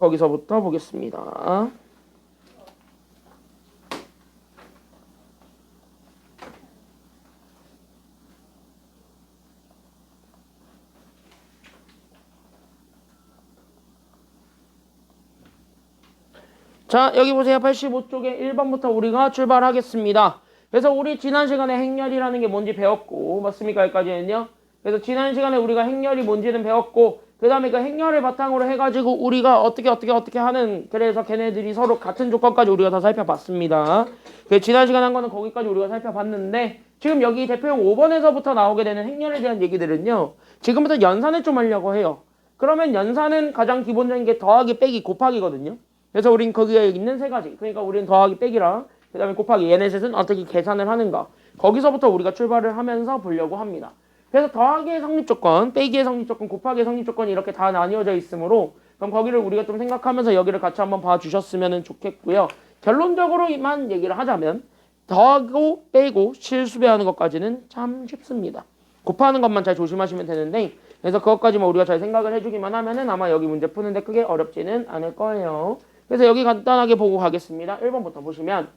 거기서부터 보겠습니다. 자, 여기 보세요. 85쪽에 1번부터 우리가 출발하겠습니다. 그래서 우리 지난 시간에 행렬이라는 게 뭔지 배웠고, 맞습니까? 여기까지는요. 그래서 지난 시간에 우리가 행렬이 뭔지는 배웠고, 그 다음에 그 행렬을 바탕으로 해가지고 우리가 어떻게 하는, 그래서 걔네들이 서로 같은 조건까지 우리가 다 살펴봤습니다. 그 지난 시간에 한 거는 거기까지 우리가 살펴봤는데, 지금 여기 대표형 5번에서부터 나오게 되는 행렬에 대한 얘기들은요, 지금부터 연산을 좀 하려고 해요. 그러면 연산은 가장 기본적인 게 더하기, 빼기, 곱하기거든요. 그래서 우린 거기에 있는 세 가지. 그러니까 우린 더하기, 빼기랑 그 다음에 곱하기, 얘네 셋은 어떻게 계산을 하는가. 거기서부터 우리가 출발을 하면서 보려고 합니다. 그래서 더하기의 성립조건, 빼기의 성립조건, 곱하기의 성립조건이 이렇게 다 나뉘어져 있으므로 그럼 거기를 우리가 좀 생각하면서 여기를 같이 한번 봐주셨으면 좋겠고요. 결론적으로만 얘기를 하자면 더하고 빼고 실수배하는 것까지는 참 쉽습니다. 곱하는 것만 잘 조심하시면 되는데 그래서 그것까지만 우리가 잘 생각을 해주기만 하면은 아마 여기 문제 푸는데 크게 어렵지는 않을 거예요. 그래서 여기 간단하게 보고 가겠습니다. 1번부터 보시면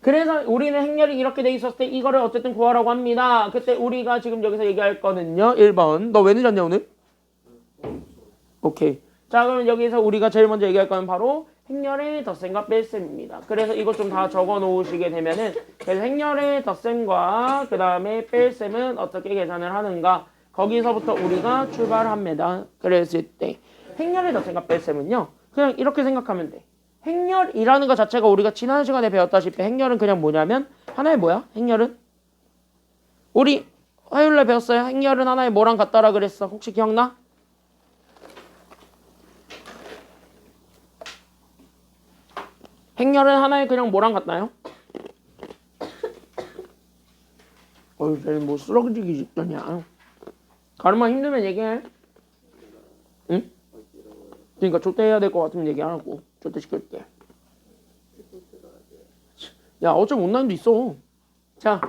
그래서 우리는 행렬이 이렇게 돼 있었을 때 이거를 어쨌든 구하라고 합니다. 그때 우리가 지금 여기서 얘기할 거는요. 1번. 너 왜 늦었냐 오늘? 오케이. 자 그러면 여기서 우리가 제일 먼저 얘기할 거는 바로 행렬의 덧셈과 뺄셈입니다. 그래서 이거 좀 다 적어 놓으시게 되면은 그래서 행렬의 덧셈과 그 다음에 뺄셈은 어떻게 계산을 하는가 거기서부터 우리가 출발합니다. 그랬을 때 행렬의 덧셈과 뺄셈은요. 그냥 이렇게 생각하면 돼. 행렬이라는 것 자체가 우리가 지난 시간에 배웠다시피 행렬은 그냥 뭐냐면 하나의 뭐야? 행렬은? 우리 화요일에 배웠어요. 행렬은 하나의 뭐랑 같다라 그랬어. 혹시 기억나? 행렬은 하나의 그냥 뭐랑 같나요? 뭐 쓰러지기 직전이야. 가르마 힘들면 얘기해. 응? 그러니까 족대해야 될 것 같으면 얘기 안 하고 족대 시킬게. 야 어쩜 온라인도 있어. 자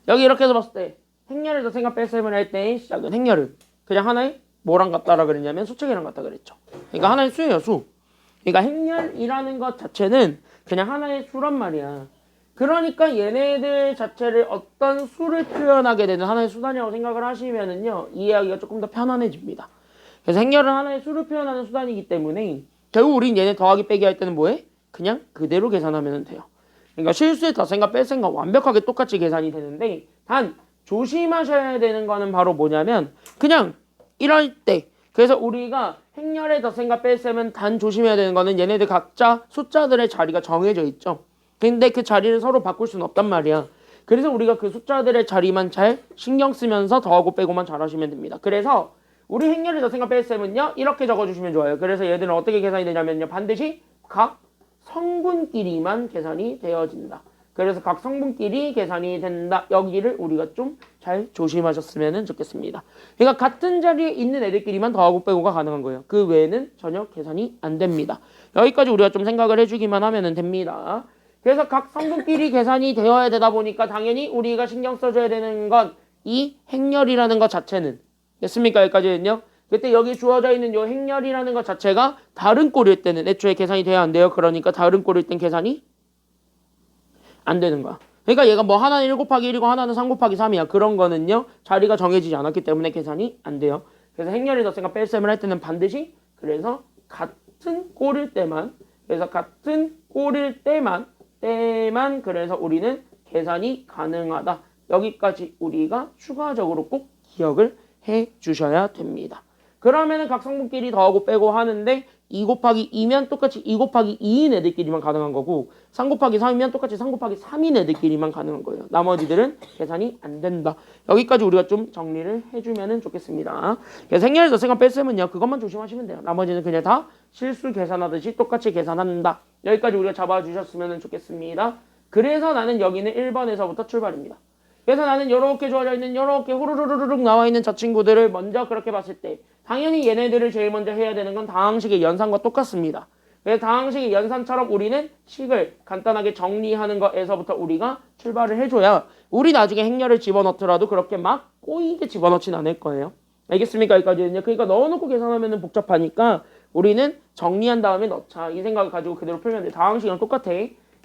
여기 이렇게 해서 봤을 때 행렬을 더 생각 뺄셈을 할 때 시작은 행렬은 그냥 하나의 뭐랑 같다라 그랬냐면 수책이랑 같다 그랬죠. 그러니까 하나의 수예요 수. 그러니까 행렬이라는 것 자체는 그냥 하나의 수란 말이야. 그러니까 얘네들 자체를 어떤 수를 표현하게 되는 하나의 수단이라고 생각을 하시면은요 이해하기가 조금 더 편안해집니다. 그래서 행렬은 하나의 수를 표현하는 수단이기 때문에 결국 우린 얘네 더하기 빼기 할 때는 뭐해? 그냥 그대로 계산하면 돼요. 그러니까 실수의 덧셈과 뺄셈과 완벽하게 똑같이 계산이 되는데 단 조심하셔야 되는 거는 바로 뭐냐면 그냥 이럴 때 그래서 우리가 행렬의 덧셈과 뺄셈은 단 조심해야 되는 거는 얘네들 각자 숫자들의 자리가 정해져 있죠. 근데 그 자리를 서로 바꿀 수는 없단 말이야. 그래서 우리가 그 숫자들의 자리만 잘 신경 쓰면서 더하고 빼고만 잘 하시면 됩니다. 그래서 우리 행렬의 덧셈과 뺄셈은요 이렇게 적어주시면 좋아요. 그래서 얘들은 어떻게 계산이 되냐면요 반드시 각 성분끼리만 계산이 되어진다. 그래서 각 성분끼리 계산이 된다. 여기를 우리가 좀 잘 조심하셨으면 좋겠습니다. 그러니까 같은 자리에 있는 애들끼리만 더하고 빼고가 가능한 거예요. 그 외에는 전혀 계산이 안 됩니다. 여기까지 우리가 좀 생각을 해주기만 하면 됩니다. 그래서 각 성분끼리 계산이 되어야 되다 보니까 당연히 우리가 신경 써줘야 되는 건 이 행렬이라는 것 자체는 됐습니까? 여기까지는요. 그때 여기 주어져 있는 이 행렬이라는 것 자체가 다른 꼴일 때는 애초에 계산이 돼야 안 돼요. 그러니까 다른 꼴일 땐 계산이 안 되는 거야. 그러니까 얘가 뭐 하나는 1 곱하기 1이고 하나는 3 곱하기 3이야. 그런 거는요. 자리가 정해지지 않았기 때문에 계산이 안 돼요. 그래서 행렬의 덧셈과 뺄셈을 할 때는 반드시 그래서 같은 꼴일 때만 때만 그래서 우리는 계산이 가능하다. 여기까지 우리가 추가적으로 꼭 기억을 해 주셔야 됩니다. 그러면은 각 성분끼리 더하고 빼고 하는데 2 곱하기 2면 똑같이 2 곱하기 2인 애들끼리만 가능한 거고 3 곱하기 3이면 똑같이 3 곱하기 3인 애들끼리만 가능한 거예요. 나머지들은 계산이 안 된다. 여기까지 우리가 좀 정리를 해주면 좋겠습니다. 그래서 행렬의 덧셈과 뺄셈은요. 그것만 조심하시면 돼요. 나머지는 그냥 다 실수 계산하듯이 똑같이 계산한다. 여기까지 우리가 잡아주셨으면 좋겠습니다. 그래서 나는 여기는 1번에서부터 출발입니다. 그래서 나는 이렇게 주어져 있는 이렇게 후루루루룩 나와 있는 저 친구들을 먼저 그렇게 봤을 때 당연히 얘네들을 제일 먼저 해야 되는 건 다항식의 연산과 똑같습니다. 그래서 다항식의 연산처럼 우리는 식을 간단하게 정리하는 것에서부터 우리가 출발을 해줘야 우리 나중에 행렬을 집어넣더라도 그렇게 막 꼬이게 집어넣진 않을 거예요. 알겠습니까? 여기까지는요. 그러니까 넣어놓고 계산하면 복잡하니까 우리는 정리한 다음에 넣자. 이 생각을 가지고 그대로 풀면 돼. 다음 식이랑 똑같아.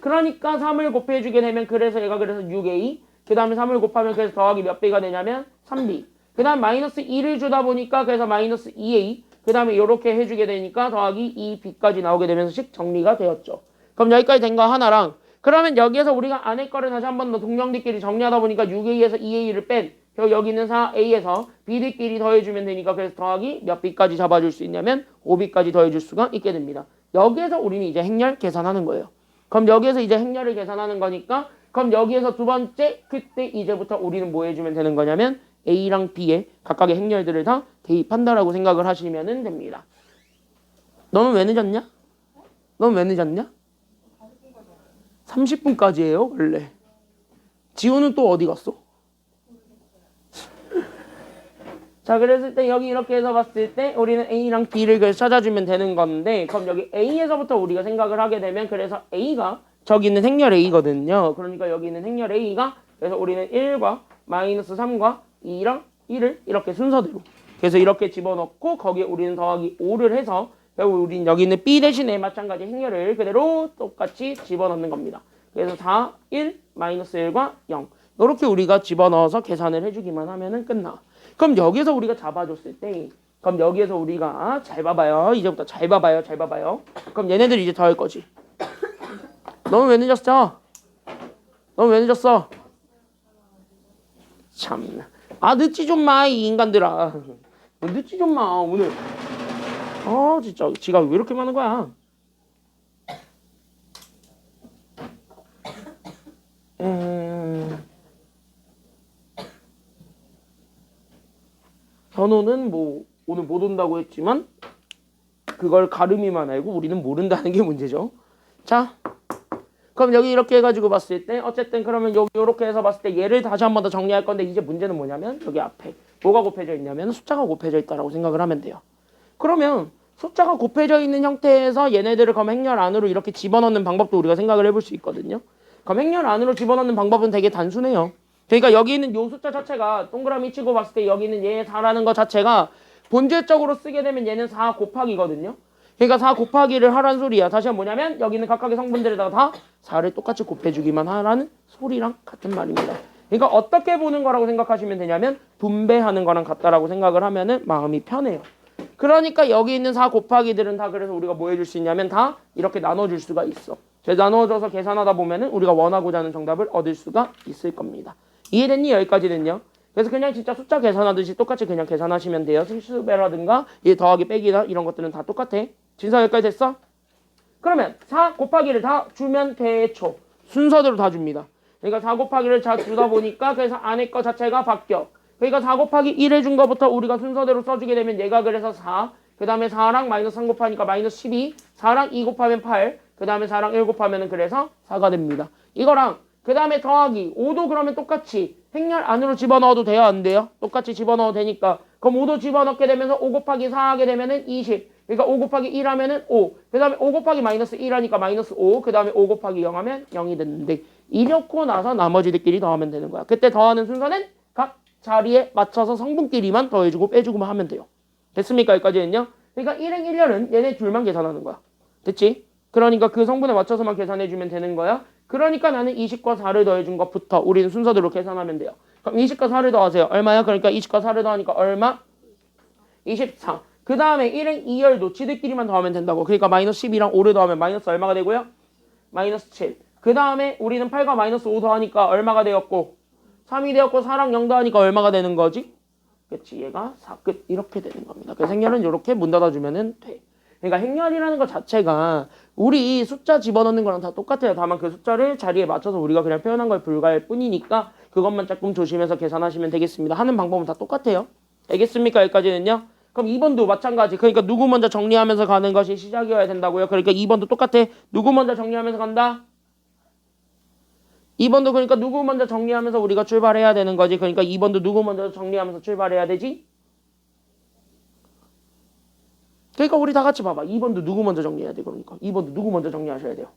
그러니까 3을 곱해주게 되면 그래서 얘가 그래서 6a 그 다음에 3을 곱하면 그래서 더하기 몇 b가 되냐면 3b 그 다음 마이너스 2를 주다 보니까 그래서 마이너스 2a 그 다음에 이렇게 해주게 되니까 더하기 2b까지 나오게 되면서 식 정리가 되었죠. 그럼 여기까지 된 거 하나랑 그러면 여기에서 우리가 안에 거를 다시 한 번 더 동명들끼리 정리하다 보니까 6a에서 2a를 뺀 여기 있는 4a에서 b들끼리 더해주면 되니까 그래서 더하기 몇 b까지 잡아줄 수 있냐면 5b까지 더해줄 수가 있게 됩니다. 여기에서 우리는 이제 행렬 계산하는 거예요. 그럼 여기에서 이제 행렬을 계산하는 거니까 그럼 여기에서 두 번째 그때 이제부터 우리는 뭐 해주면 되는 거냐면 A랑 B의 각각의 행렬들을 다 대입한다라고 생각을 하시면 됩니다. 너는 왜 늦었냐? 넌 왜 늦었냐? 30분까지예요 원래. 지호는 또 어디 갔어? 자 그랬을 때 여기 이렇게 해서 봤을 때 우리는 A랑 B를 찾아주면 되는 건데 그럼 여기 A에서부터 우리가 생각을 하게 되면 그래서 A가 저기 있는 행렬 A거든요. 그러니까 여기 있는 행렬 A가 그래서 우리는 1과 마이너스 3과 2랑 1을 이렇게 순서대로 그래서 이렇게 집어넣고 거기에 우리는 더하기 5를 해서 결국 우리는 여기 있는 B 대신에 마찬가지 행렬을 그대로 똑같이 집어넣는 겁니다. 그래서 4, 1, 마이너스 1과 0 이렇게 우리가 집어넣어서 계산을 해주기만 하면은 끝나. 그럼 여기서 우리가 잡아줬을 때 그럼 여기에서 우리가 잘 봐봐요. 이제부터 잘 봐봐요. 잘 봐봐요. 그럼 얘네들 이제 더할 거지. 너는 왜 늦었어? 너는 왜 늦었어? 참나. 아 늦지 좀 마 이 인간들아. 늦지 좀 마 오늘. 아 진짜 지가 왜 이렇게 많은 거야? 현호는 뭐 오늘 못 온다고 했지만 그걸 가름이만 알고 우리는 모른다는 게 문제죠. 자 그럼 여기 이렇게 해가지고 봤을 때 어쨌든 그러면 여기 이렇게 해서 봤을 때 얘를 다시 한 번 더 정리할 건데 이제 문제는 뭐냐면 여기 앞에 뭐가 곱해져 있냐면 숫자가 곱해져 있다라고 생각을 하면 돼요. 그러면 숫자가 곱해져 있는 형태에서 얘네들을 그럼 행렬 안으로 이렇게 집어넣는 방법도 우리가 생각을 해볼 수 있거든요. 그럼 행렬 안으로 집어넣는 방법은 되게 단순해요. 그러니까 여기 있는 요 숫자 자체가 동그라미 치고 봤을 때 여기 있는 얘 4라는 거 자체가 본질적으로 쓰게 되면 얘는 4 곱하기거든요. 그러니까 4 곱하기를 하라는 소리야. 다시 한번 뭐냐면 여기 있는 각각의 성분들에다가 다 4를 똑같이 곱해주기만 하라는 소리랑 같은 말입니다. 그러니까 어떻게 보는 거라고 생각하시면 되냐면 분배하는 거랑 같다라고 생각을 하면은 마음이 편해요. 그러니까 여기 있는 4 곱하기들은 다 그래서 우리가 뭐 해줄 수 있냐면 다 이렇게 나눠줄 수가 있어. 그래서 나눠줘서 계산하다 보면은 우리가 원하고자 하는 정답을 얻을 수가 있을 겁니다. 이해됐니? 여기까지는요. 그래서 그냥 진짜 숫자 계산하듯이 똑같이 그냥 계산하시면 돼요. 실수배라든가 이 더하기 빼기나 이런 것들은 다 똑같아. 진사 여기까지 됐어? 그러면 4 곱하기를 다 주면 대초 순서대로 다 줍니다. 그러니까 4 곱하기를 다 주다 보니까 그래서 안에 거 자체가 바뀌어. 그러니까 4 곱하기 1 해준 거부터 우리가 순서대로 써주게 되면 얘가 그래서 4, 그 다음에 4랑 마이너스 3 곱하니까 마이너스 12, 4랑 2 곱하면 8, 그 다음에 4랑 1 곱하면 그래서 4가 됩니다. 이거랑 그 다음에 더하기 5도 그러면 똑같이 행렬 안으로 집어넣어도 돼요? 안 돼요? 똑같이 집어넣어도 되니까 그럼 5도 집어넣게 되면서 5 곱하기 4 하게 되면은 20 그러니까 5 곱하기 1 하면은 5 그 다음에 5 곱하기 마이너스 1 하니까 마이너스 5 그 다음에 5 곱하기 0 하면 0이 됐는데 이렇고 나서 나머지들끼리 더하면 되는 거야. 그때 더하는 순서는 각 자리에 맞춰서 성분끼리만 더해주고 빼주고만 하면 돼요. 됐습니까? 여기까지는요? 그러니까 1행 1렬은 얘네 둘만 계산하는 거야. 됐지? 그러니까 그 성분에 맞춰서만 계산해주면 되는 거야. 그러니까 나는 20과 4를 더해준 것부터 우리는 순서대로 계산하면 돼요. 그럼 20과 4를 더하세요. 얼마야? 그러니까 20과 4를 더하니까 얼마? 24. 그 다음에 1행 2열도 지들끼리만 더하면 된다고. 그러니까 마이너스 12랑 5를 더하면 마이너스 얼마가 되고요? 마이너스 7. 그 다음에 우리는 8과 마이너스 5 더하니까 얼마가 되었고 3이 되었고 4랑 0 더하니까 얼마가 되는 거지? 그치 얘가 4끝 이렇게 되는 겁니다. 그래서 행렬은 이렇게 문 닫아주면 돼. 그러니까 행렬이라는 것 자체가 우리 숫자 집어넣는 거랑 다 똑같아요. 다만 그 숫자를 자리에 맞춰서 우리가 그냥 표현한 걸 불가할 뿐이니까 그것만 조금 조심해서 계산하시면 되겠습니다. 하는 방법은 다 똑같아요. 알겠습니까? 여기까지는요. 그럼 2번도 마찬가지. 그러니까 누구 먼저 정리하면서 가는 것이 시작이어야 된다고요. 그러니까 2번도 똑같아. 누구 먼저 정리하면서 간다? 2번도 그러니까 누구 먼저 정리하면서 우리가 출발해야 되는 거지. 그러니까 2번도 누구 먼저 정리하면서 출발해야 되지? 그러니까 우리 다 같이 봐봐. 2번도 누구 먼저 정리해야 돼. 그러니까 2번도 누구 먼저 정리하셔야 돼요.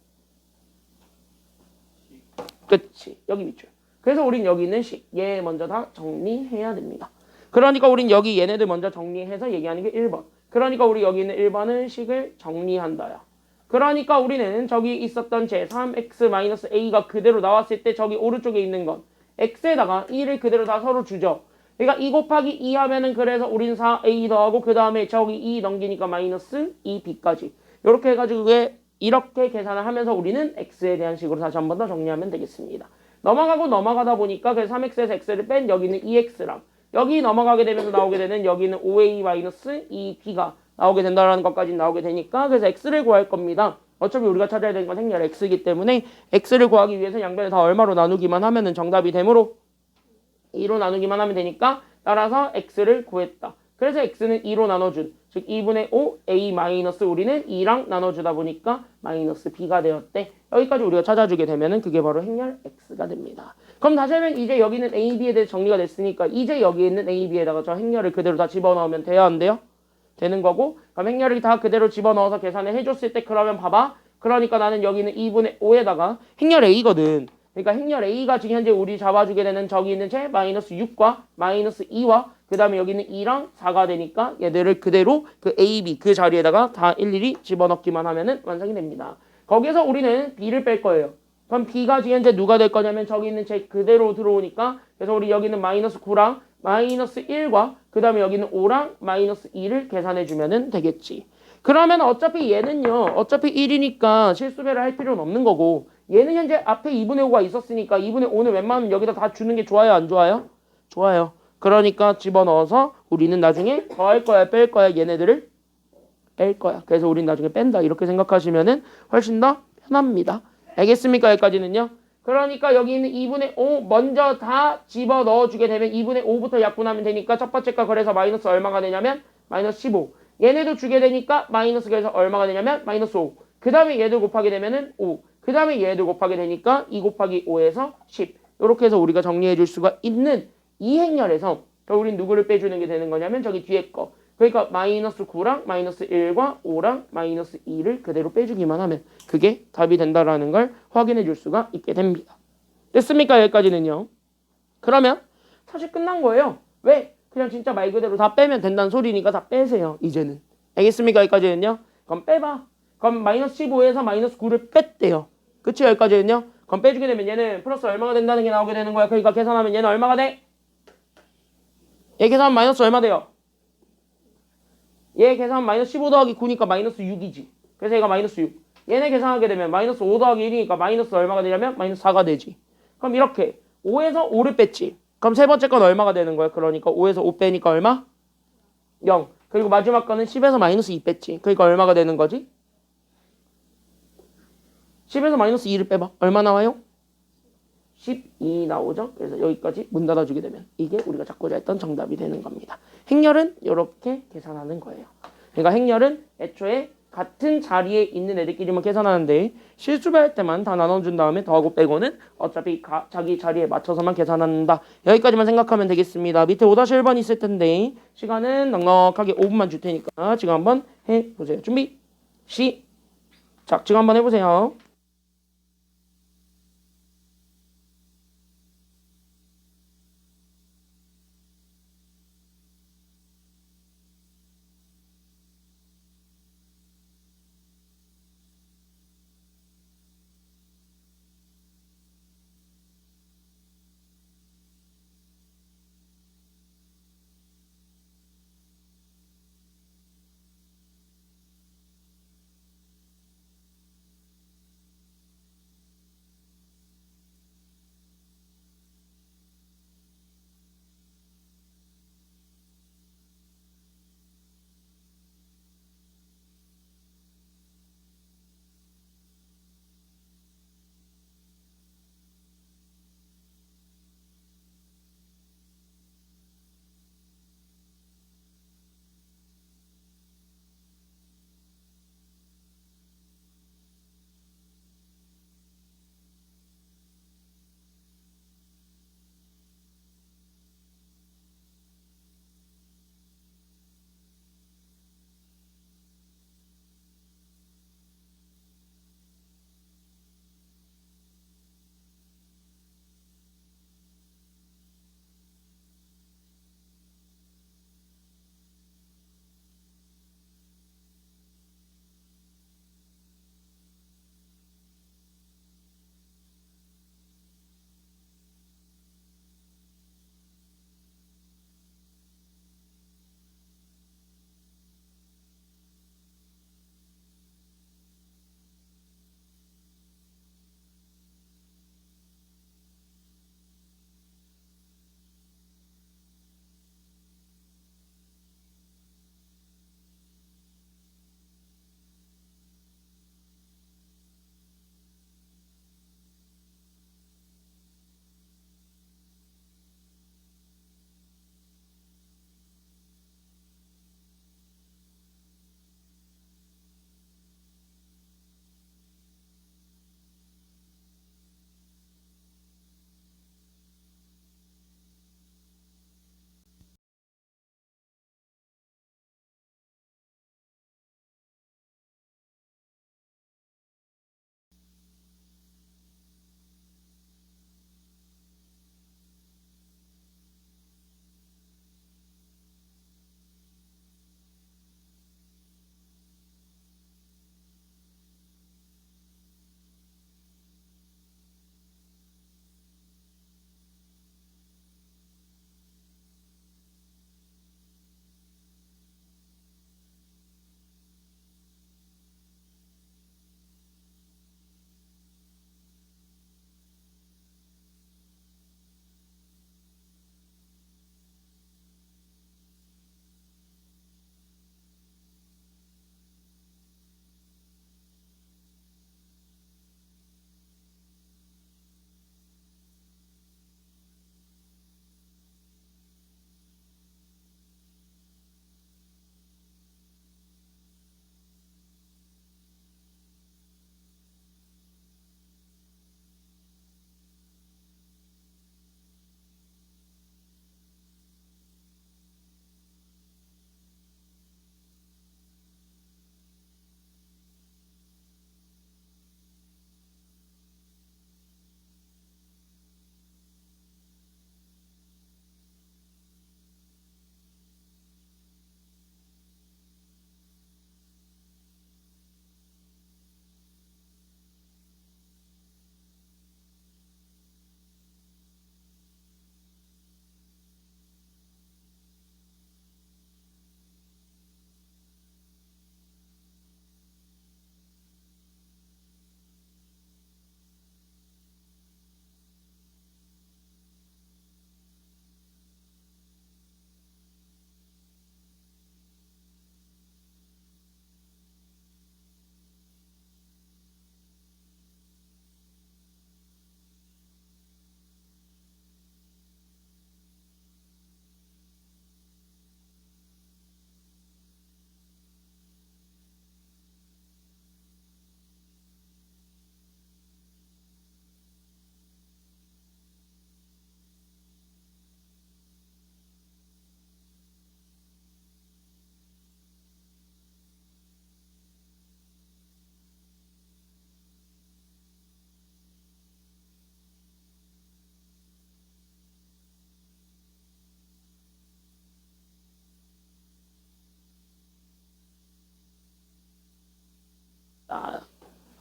그치. 여기 밑줄. 그래서 우린 여기 있는 식. 얘 먼저 다 정리해야 됩니다. 그러니까 우린 여기 얘네들 먼저 정리해서 얘기하는 게 1번. 그러니까 우리 여기 있는 1번은 식을 정리한다요. 그러니까 우리는 저기 있었던 제3x-a가 그대로 나왔을 때 저기 오른쪽에 있는 건 x에다가 2를 그대로 다 서로 주죠. 그러니까 2 곱하기 2 하면은 그래서 우린 4a 더하고 그 다음에 저기 2 넘기니까 마이너스 2b까지 이렇게 해가지고 이렇게 계산을 하면서 우리는 x에 대한 식으로 다시 한 번 더 정리하면 되겠습니다. 넘어가고 넘어가다 보니까 그래서 3x에서 x를 뺀 여기는 2x랑 여기 넘어가게 되면서 나오게 되는 여기는 5a-2b가 나오게 된다는 것까지 나오게 되니까 그래서 x를 구할 겁니다. 어차피 우리가 찾아야 되는 건 행렬 x이기 때문에 x를 구하기 위해서 양변을 다 얼마로 나누기만 하면은 정답이 되므로 2로 나누기만 하면 되니까 따라서 x를 구했다. 그래서 x는 2로 나눠준 즉 2분의 5 a 마이너스 우리는 2랑 나눠주다 보니까 마이너스 b가 되었대. 여기까지 우리가 찾아주게 되면은 그게 바로 행렬 x가 됩니다. 그럼 다시 하면 이제 여기는 a, b에 대해 정리가 됐으니까 이제 여기 있는 a, b에다가 저 행렬을 그대로 다 집어넣으면 돼야 안 돼요? 되는 거고 그럼 행렬을 다 그대로 집어넣어서 계산을 해줬을 때 그러면 봐봐. 그러니까 나는 여기는 2분의 5에다가 행렬 a거든. 그러니까 행렬 a가 지금 현재 우리 잡아주게 되는 저기 있는 제 마이너스 6과 마이너스 2와 그 다음에 여기는 2랑 4가 되니까 얘들을 그대로 그 a, b 그 자리에다가 다 일일이 집어넣기만 하면은 완성이 됩니다. 거기서 우리는 b를 뺄 거예요. 그럼 b가 지금 현재 누가 될 거냐면 저기 있는 제 그대로 들어오니까 그래서 우리 여기는 마이너스 9랑 마이너스 1과 그 다음에 여기는 5랑 마이너스 2를 계산해 주면은 되겠지. 그러면 어차피 얘는요. 어차피 1이니까 실수배를 할 필요는 없는 거고 얘는 현재 앞에 2분의 5가 있었으니까 2분의 5는 웬만하면 여기다 다 주는 게 좋아요? 안 좋아요? 좋아요. 그러니까 집어넣어서 우리는 나중에 더할 거야 뺄 거야 얘네들을 뺄 거야. 그래서 우린 나중에 뺀다. 이렇게 생각하시면은 훨씬 더 편합니다. 알겠습니까? 여기까지는요. 그러니까 여기 있는 2분의 5 먼저 다 집어넣어주게 되면 2분의 5부터 약분하면 되니까 첫 번째 거 그래서 마이너스 얼마가 되냐면 마이너스 15. 얘네도 주게 되니까 마이너스 그래서 얼마가 되냐면 마이너스 5. 그 다음에 얘들 곱하게 되면은 5. 그 다음에 얘들 곱하게 되니까 2 곱하기 5에서 10. 이렇게 해서 우리가 정리해 줄 수가 있는 이 행렬에서 우린 누구를 빼주는 게 되는 거냐면 저기 뒤에 거. 그러니까 마이너스 9랑 마이너스 1과 5랑 마이너스 2를 그대로 빼주기만 하면 그게 답이 된다라는 걸 확인해 줄 수가 있게 됩니다. 됐습니까? 여기까지는요. 그러면 사실 끝난 거예요. 왜? 그냥 진짜 말 그대로 다 빼면 된다는 소리니까 다 빼세요. 이제는. 알겠습니까? 여기까지는요. 그럼 빼봐. 그럼 마이너스 15에서 마이너스 9를 뺐대요. 그치? 여기까지는요. 그럼 빼주게 되면 얘는 플러스 얼마가 된다는 게 나오게 되는 거야. 그러니까 계산하면 얘는 얼마가 돼? 얘 계산하면 마이너스 얼마 돼요? 얘 계산하면 마이너스 15 더하기 9니까 마이너스 6이지. 그래서 얘가 마이너스 6. 얘네 계산하게 되면 마이너스 5 더하기 1이니까 마이너스 얼마가 되냐면 마이너스 4가 되지. 그럼 이렇게 5에서 5를 뺐지. 그럼 세 번째 건 얼마가 되는 거야? 그러니까 5에서 5 빼니까 얼마? 0. 그리고 마지막 거는 10에서 마이너스 2 뺐지. 그러니까 얼마가 되는 거지? 10에서 마이너스 2를 빼봐. 얼마 나와요? 12 나오죠? 그래서 여기까지 문 닫아주게 되면 이게 우리가 찾고자 했던 정답이 되는 겁니다. 행렬은 이렇게 계산하는 거예요. 그러니까 행렬은 애초에 같은 자리에 있는 애들끼리만 계산하는데 실수배할 때만 다 나눠준 다음에 더하고 빼고는 어차피 자기 자리에 맞춰서만 계산한다. 여기까지만 생각하면 되겠습니다. 밑에 5-1번 있을 텐데 시간은 넉넉하게 5분만 줄 테니까 지금 한번 해보세요. 준비 시작. 지금 한번 해보세요.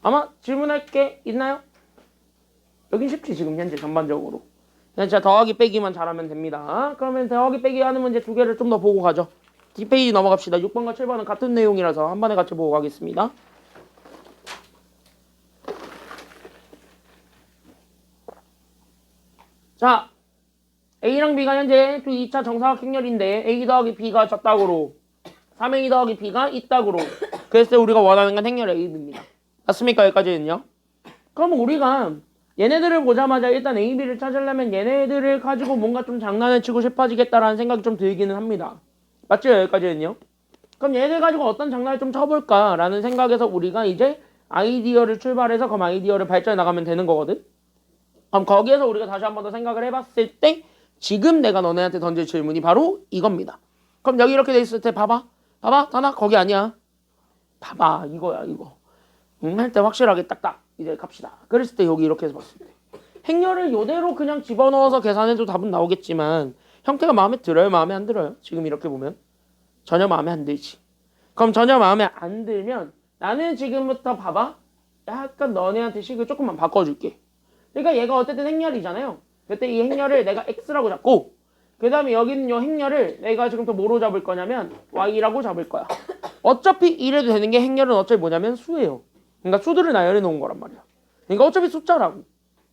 아마 질문할 게 있나요? 여긴 쉽지 지금 현재 전반적으로. 그냥 진짜 더하기 빼기만 잘하면 됩니다. 그러면 더하기 빼기 하는 문제 두 개를 좀 더 보고 가죠. 뒷페이지 넘어갑시다. 6번과 7번은 같은 내용이라서 한 번에 같이 보고 가겠습니다. 자, A랑 B가 현재 두 2차 정사각행렬인데 A 더하기 B가 저땅으로 3A 더하기 B가 이 땅으로 그랬을 때 우리가 원하는 건 행렬 A, B입니다. 맞습니까? 여기까지는요? 그럼 우리가 얘네들을 보자마자 일단 A, B를 찾으려면 얘네들을 가지고 뭔가 좀 장난을 치고 싶어지겠다라는 생각이 좀 들기는 합니다. 맞죠? 여기까지는요? 그럼 얘네들 가지고 어떤 장난을 좀 쳐볼까라는 생각에서 우리가 이제 아이디어를 출발해서 그 아이디어를 발전해 나가면 되는 거거든? 그럼 거기에서 우리가 다시 한 번 더 생각을 해봤을 때 지금 내가 너네한테 던질 질문이 바로 이겁니다. 그럼 여기 이렇게 돼 있을 때 봐봐. 다나 거기 아니야. 봐봐 이거야 이거. 할 때 확실하게 딱딱 이제 갑시다. 그랬을 때 여기 이렇게 해서 봤을 때 행렬을 요대로 그냥 집어넣어서 계산해도 답은 나오겠지만 형태가 마음에 들어요? 마음에 안 들어요? 지금 이렇게 보면 전혀 마음에 안 들지. 그럼 전혀 마음에 안 들면 나는 지금부터 봐봐. 약간 너네한테 식을 조금만 바꿔줄게. 그러니까 얘가 어쨌든 행렬이잖아요. 그때 이 행렬을 내가 x라고 잡고 그 다음에 여기 있는 이 행렬을 내가 지금부터 뭐로 잡을 거냐면 y라고 잡을 거야. 어차피 이래도 되는 게 행렬은 어차피 뭐냐면 수예요. 그러니까 수들을 나열해 놓은 거란 말이야. 그러니까 어차피 숫자라고.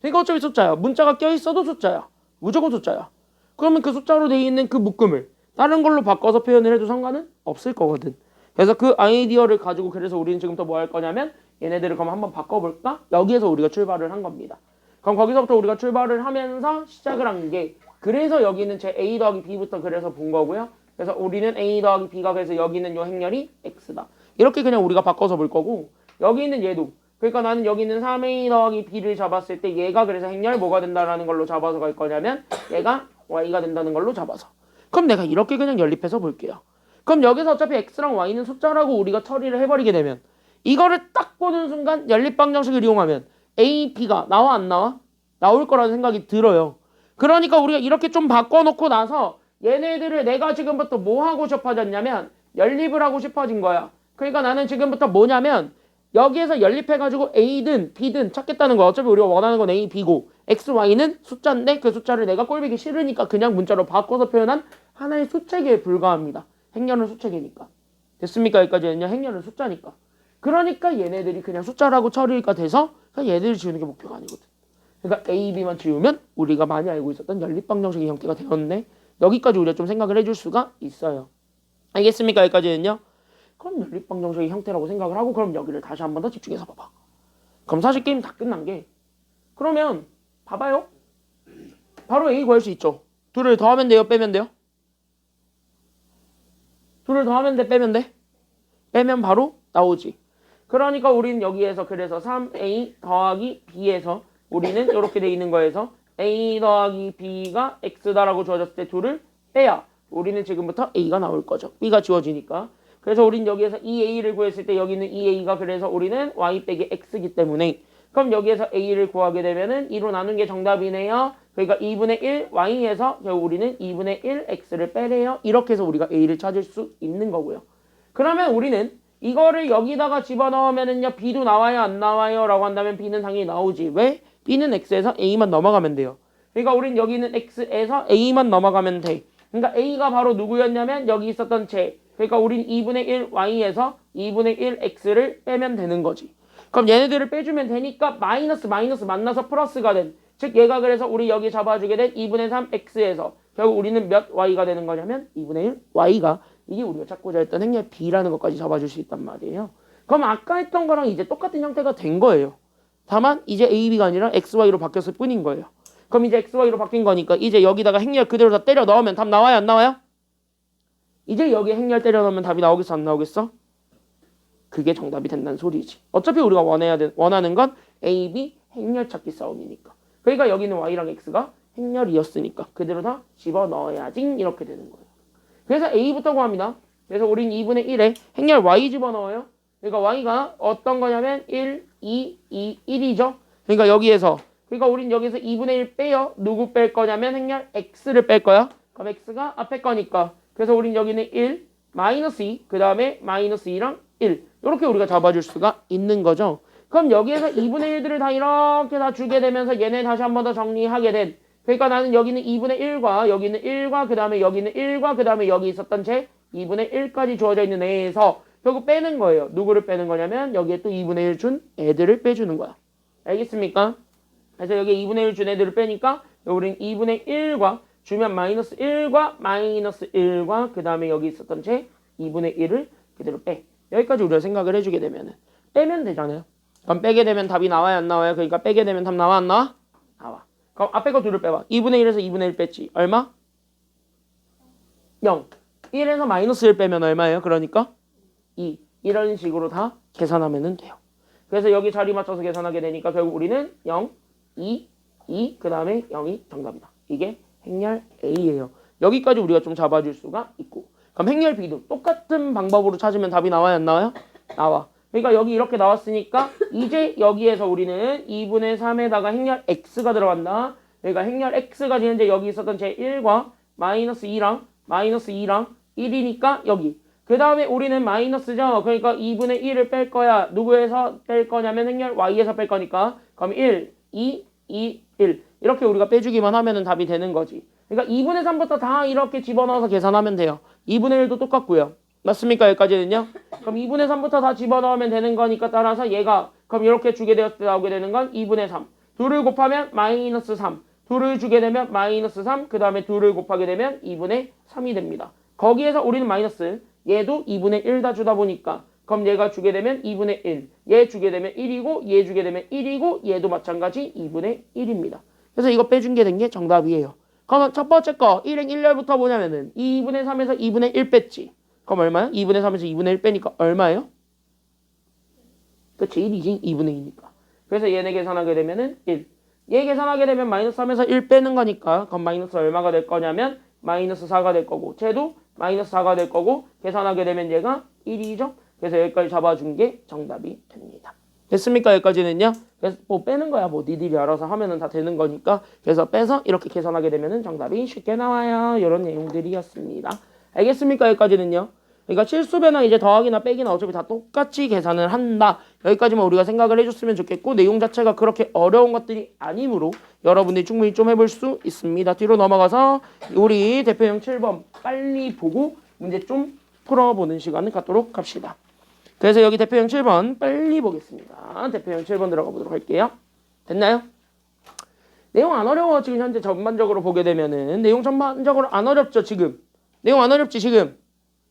그러니까 어차피 숫자야. 문자가 껴있어도 숫자야. 무조건 숫자야. 그러면 그 숫자로 되어 있는 그 묶음을 다른 걸로 바꿔서 표현을 해도 상관은 없을 거거든. 그래서 그 아이디어를 가지고 그래서 우리는 지금부터 뭐 할 거냐면 얘네들을 그럼 한번 바꿔볼까? 여기에서 우리가 출발을 한 겁니다. 그럼 거기서부터 우리가 출발을 하면서 시작을 한 게 그래서 여기는 제 A 더하기 B부터 그래서 본 거고요. 그래서 우리는 A 더하기 B가 그래서 여기는 요 행렬이 X다. 이렇게 그냥 우리가 바꿔서 볼 거고 여기 있는 얘도 그러니까 나는 여기 있는 3A 더하기 B를 잡았을 때 얘가 그래서 행렬 뭐가 된다라는 걸로 잡아서 갈 거냐면 얘가 Y가 된다는 걸로 잡아서 그럼 내가 이렇게 그냥 연립해서 볼게요. 그럼 여기서 어차피 X랑 Y는 숫자라고 우리가 처리를 해버리게 되면 이거를 딱 보는 순간 연립방정식을 이용하면 A, B가 나와 안 나와? 나올 거라는 생각이 들어요. 그러니까 우리가 이렇게 좀 바꿔놓고 나서 얘네들을 내가 지금부터 뭐 하고 싶어졌냐면 연립을 하고 싶어진 거야. 그러니까 나는 지금부터 뭐냐면 여기에서 연립해가지고 A든 B든 찾겠다는 거야. 어차피 우리가 원하는 건 A, B고 X, Y는 숫자인데 그 숫자를 내가 꼴보기 싫으니까 그냥 문자로 바꿔서 표현한 하나의 수체계에 불과합니다. 행렬은 수체계니까. 됐습니까? 여기까지는요. 행렬은 숫자니까. 그러니까 얘네들이 그냥 숫자라고 처리가 돼서 그냥 얘들을 지우는 게 목표가 아니거든. 그러니까 A, B만 지우면 우리가 많이 알고 있었던 연립방정식의 형태가 되었네. 여기까지 우리가 좀 생각을 해줄 수가 있어요. 알겠습니까? 여기까지는요. 그럼 연립방정식의 형태라고 생각을 하고 그럼 여기를 다시 한 번 더 집중해서 봐봐. 그럼 사실 게임 다 끝난 게 그러면 봐봐요. 바로 A 구할 수 있죠. 둘을 더하면 돼요? 빼면 돼요? 둘을 더하면 돼? 빼면 돼? 빼면 바로 나오지. 그러니까 우리는 여기에서 그래서 3A 더하기 B에서 우리는 이렇게 돼 있는 거에서 A 더하기 B가 X다라고 주어졌을 때 둘을 빼야 우리는 지금부터 A가 나올 거죠. B가 지워지니까. 그래서 우리는 여기에서 2A를 구했을 때 여기는 2A가 그래서 우리는 Y 빼기 X이기 때문에 그럼 여기에서 A를 구하게 되면은 2로 나눈 게 정답이네요. 그러니까 2분의 1 Y에서 결국 우리는 2분의 1 X를 빼래요. 이렇게 해서 우리가 A를 찾을 수 있는 거고요. 그러면 우리는 이거를 여기다가 집어넣으면은요 B도 나와요 안 나와요 라고 한다면 B는 당연히 나오지. 왜? B는 X에서 A만 넘어가면 돼요. 그러니까 우린 여기는 X에서 A만 넘어가면 돼. 그러니까 A가 바로 누구였냐면 여기 있었던 쟤. 그러니까 우린 2분의 1 Y에서 2분의 1 X를 빼면 되는 거지. 그럼 얘네들을 빼주면 되니까 마이너스 만나서 플러스가 된. 즉 얘가 그래서 우리 여기 잡아주게 된 2분의 3 X에서 결국 우리는 몇 Y가 되는 거냐면 2분의 1 Y가 이게 우리가 찾고자 했던 행렬 B라는 것까지 잡아줄 수 있단 말이에요. 그럼 아까 했던 거랑 이제 똑같은 형태가 된 거예요. 다만 이제 A, B가 아니라 X, Y로 바뀌었을 뿐인 거예요. 그럼 이제 X, Y로 바뀐 거니까 이제 여기다가 행렬 그대로 다 때려 넣으면 답 나와요 안 나와요? 이제 여기 행렬 때려 넣으면 답이 나오겠어 안 나오겠어? 그게 정답이 된다는 소리지. 어차피 우리가 원하는 건 A, B 행렬 찾기 싸움이니까. 그러니까 여기는 Y랑 X가 행렬이었으니까 그대로 다 집어넣어야지 이렇게 되는 거예요. 그래서 A부터 구합니다. 그래서 우린 2분의 1에 행렬 Y 집어넣어요. 그러니까 Y가 어떤 거냐면 1, 2, 1이죠. 그러니까 여기에서 그러니까 우린 여기서 2분의 1 빼요. 누구 뺄 거냐면 행렬 X를 뺄 거야. 그럼 X가 앞에 거니까 그래서 우린 여기는 1, 마이너스 2, 그 다음에 마이너스 2랑 1 이렇게 우리가 잡아줄 수가 있는 거죠. 그럼 여기에서 2분의 1들을 다 이렇게 다 주게 되면서 얘네 다시 한 번 더 정리하게 된. 그러니까 나는 여기는 2분의 1과 여기는 1과 그 다음에 여기는 1과 그 다음에 여기 있었던 제 2분의 1까지 주어져 있는 애에서 결국 빼는 거예요. 누구를 빼는 거냐면 여기에 또 2분의 1 준 애들을 빼주는 거야. 알겠습니까? 그래서 여기 2분의 1 준 애들을 빼니까 우린 2분의 1과 주면 마이너스 1과 마이너스 1과 그 다음에 여기 있었던 제 2분의 1을 그대로 빼. 여기까지 우리가 생각을 해주게 되면은 빼면 되잖아요. 그럼 빼게 되면 답이 나와요 안 나와요? 그러니까 빼게 되면 답 나와 안 나와? 나와. 그럼 앞에 거 둘을 빼봐. 2분의 1에서 2분의 1 뺐지. 얼마? 0. 1에서 마이너스 1 빼면 얼마예요? 그러니까 2. 이런 식으로 다 계산하면 돼요. 그래서 여기 자리 맞춰서 계산하게 되니까 결국 우리는 0, 2, 2, 그 다음에 0이 정답이다. 이게 행렬 A예요. 여기까지 우리가 좀 잡아줄 수가 있고. 그럼 행렬 B도 똑같은 방법으로 찾으면 답이 나와요 안 나와요? 나와. 그러니까 여기 이렇게 나왔으니까 이제 여기에서 우리는 2분의 3에다가 행렬 X가 들어간다. 그러니까 행렬 X가 현재 여기 있었던 제 1과 마이너스 2랑 마이너스 2랑 1이니까 여기. 그 다음에 우리는 마이너스죠. 그러니까 2분의 1을 뺄 거야. 누구에서 뺄 거냐면 행렬 Y에서 뺄 거니까. 그럼 1, 2, 2, 1. 이렇게 우리가 빼주기만 하면 답이 되는 거지. 그러니까 2분의 3부터 다 이렇게 집어넣어서 계산하면 돼요. 2분의 1도 똑같고요. 맞습니까? 여기까지는요? 그럼 2분의 3부터 다 집어넣으면 되는 거니까 따라서 얘가 그럼 이렇게 주게 되었을 때 나오게 되는 건 2분의 3. 2를 곱하면 마이너스 3. 2를 주게 되면 마이너스 3. 그 다음에 2를 곱하게 되면 2분의 3이 됩니다. 거기에서 우리는 마이너스 얘도 2분의 1 다 주다 보니까 그럼 얘가 주게 되면 2분의 1. 얘 주게 되면 1이고 얘 주게 되면 1이고 얘도 마찬가지 2분의 1입니다. 그래서 이거 빼준 게 된 게 정답이에요. 그러면 첫 번째 거 1행 1렬부터 뭐냐면은 2분의 3에서 2분의 1 뺐지. 그럼 얼마야? 2분의 3에서 2분의 1 빼니까 얼마예요? 그치 1이지 2분의 2니까. 그래서 얘네 계산하게 되면은 1. 얘 계산하게 되면 마이너스 3에서 1 빼는 거니까 그럼 마이너스 얼마가 될 거냐면 마이너스 4가 될 거고 쟤도 마이너스 4가 될 거고 계산하게 되면 얘가 1이죠. 그래서 여기까지 잡아준 게 정답이 됩니다. 됐습니까? 여기까지는요. 그래서 뭐 빼는 거야. 뭐 니들이 알아서 하면은 다 되는 거니까. 그래서 빼서 이렇게 계산하게 되면은 정답이 쉽게 나와요. 이런 내용들이었습니다. 알겠습니까? 여기까지는요. 그러니까 실수배나 이제 더하기나 빼기나 어차피 다 똑같이 계산을 한다. 여기까지만 우리가 생각을 해줬으면 좋겠고 내용 자체가 그렇게 어려운 것들이 아니므로 여러분들이 충분히 좀 해볼 수 있습니다. 뒤로 넘어가서 우리 대표형 7번 빨리 보고 문제 좀 풀어보는 시간을 갖도록 합시다. 그래서 여기 대표형 7번 빨리 보겠습니다. 대표형 7번 들어가 보도록 할게요. 됐나요? 내용 안 어려워. 지금 현재 전반적으로 보게 되면은 내용 전반적으로 안 어렵죠 지금. 내용 안 어렵지 지금.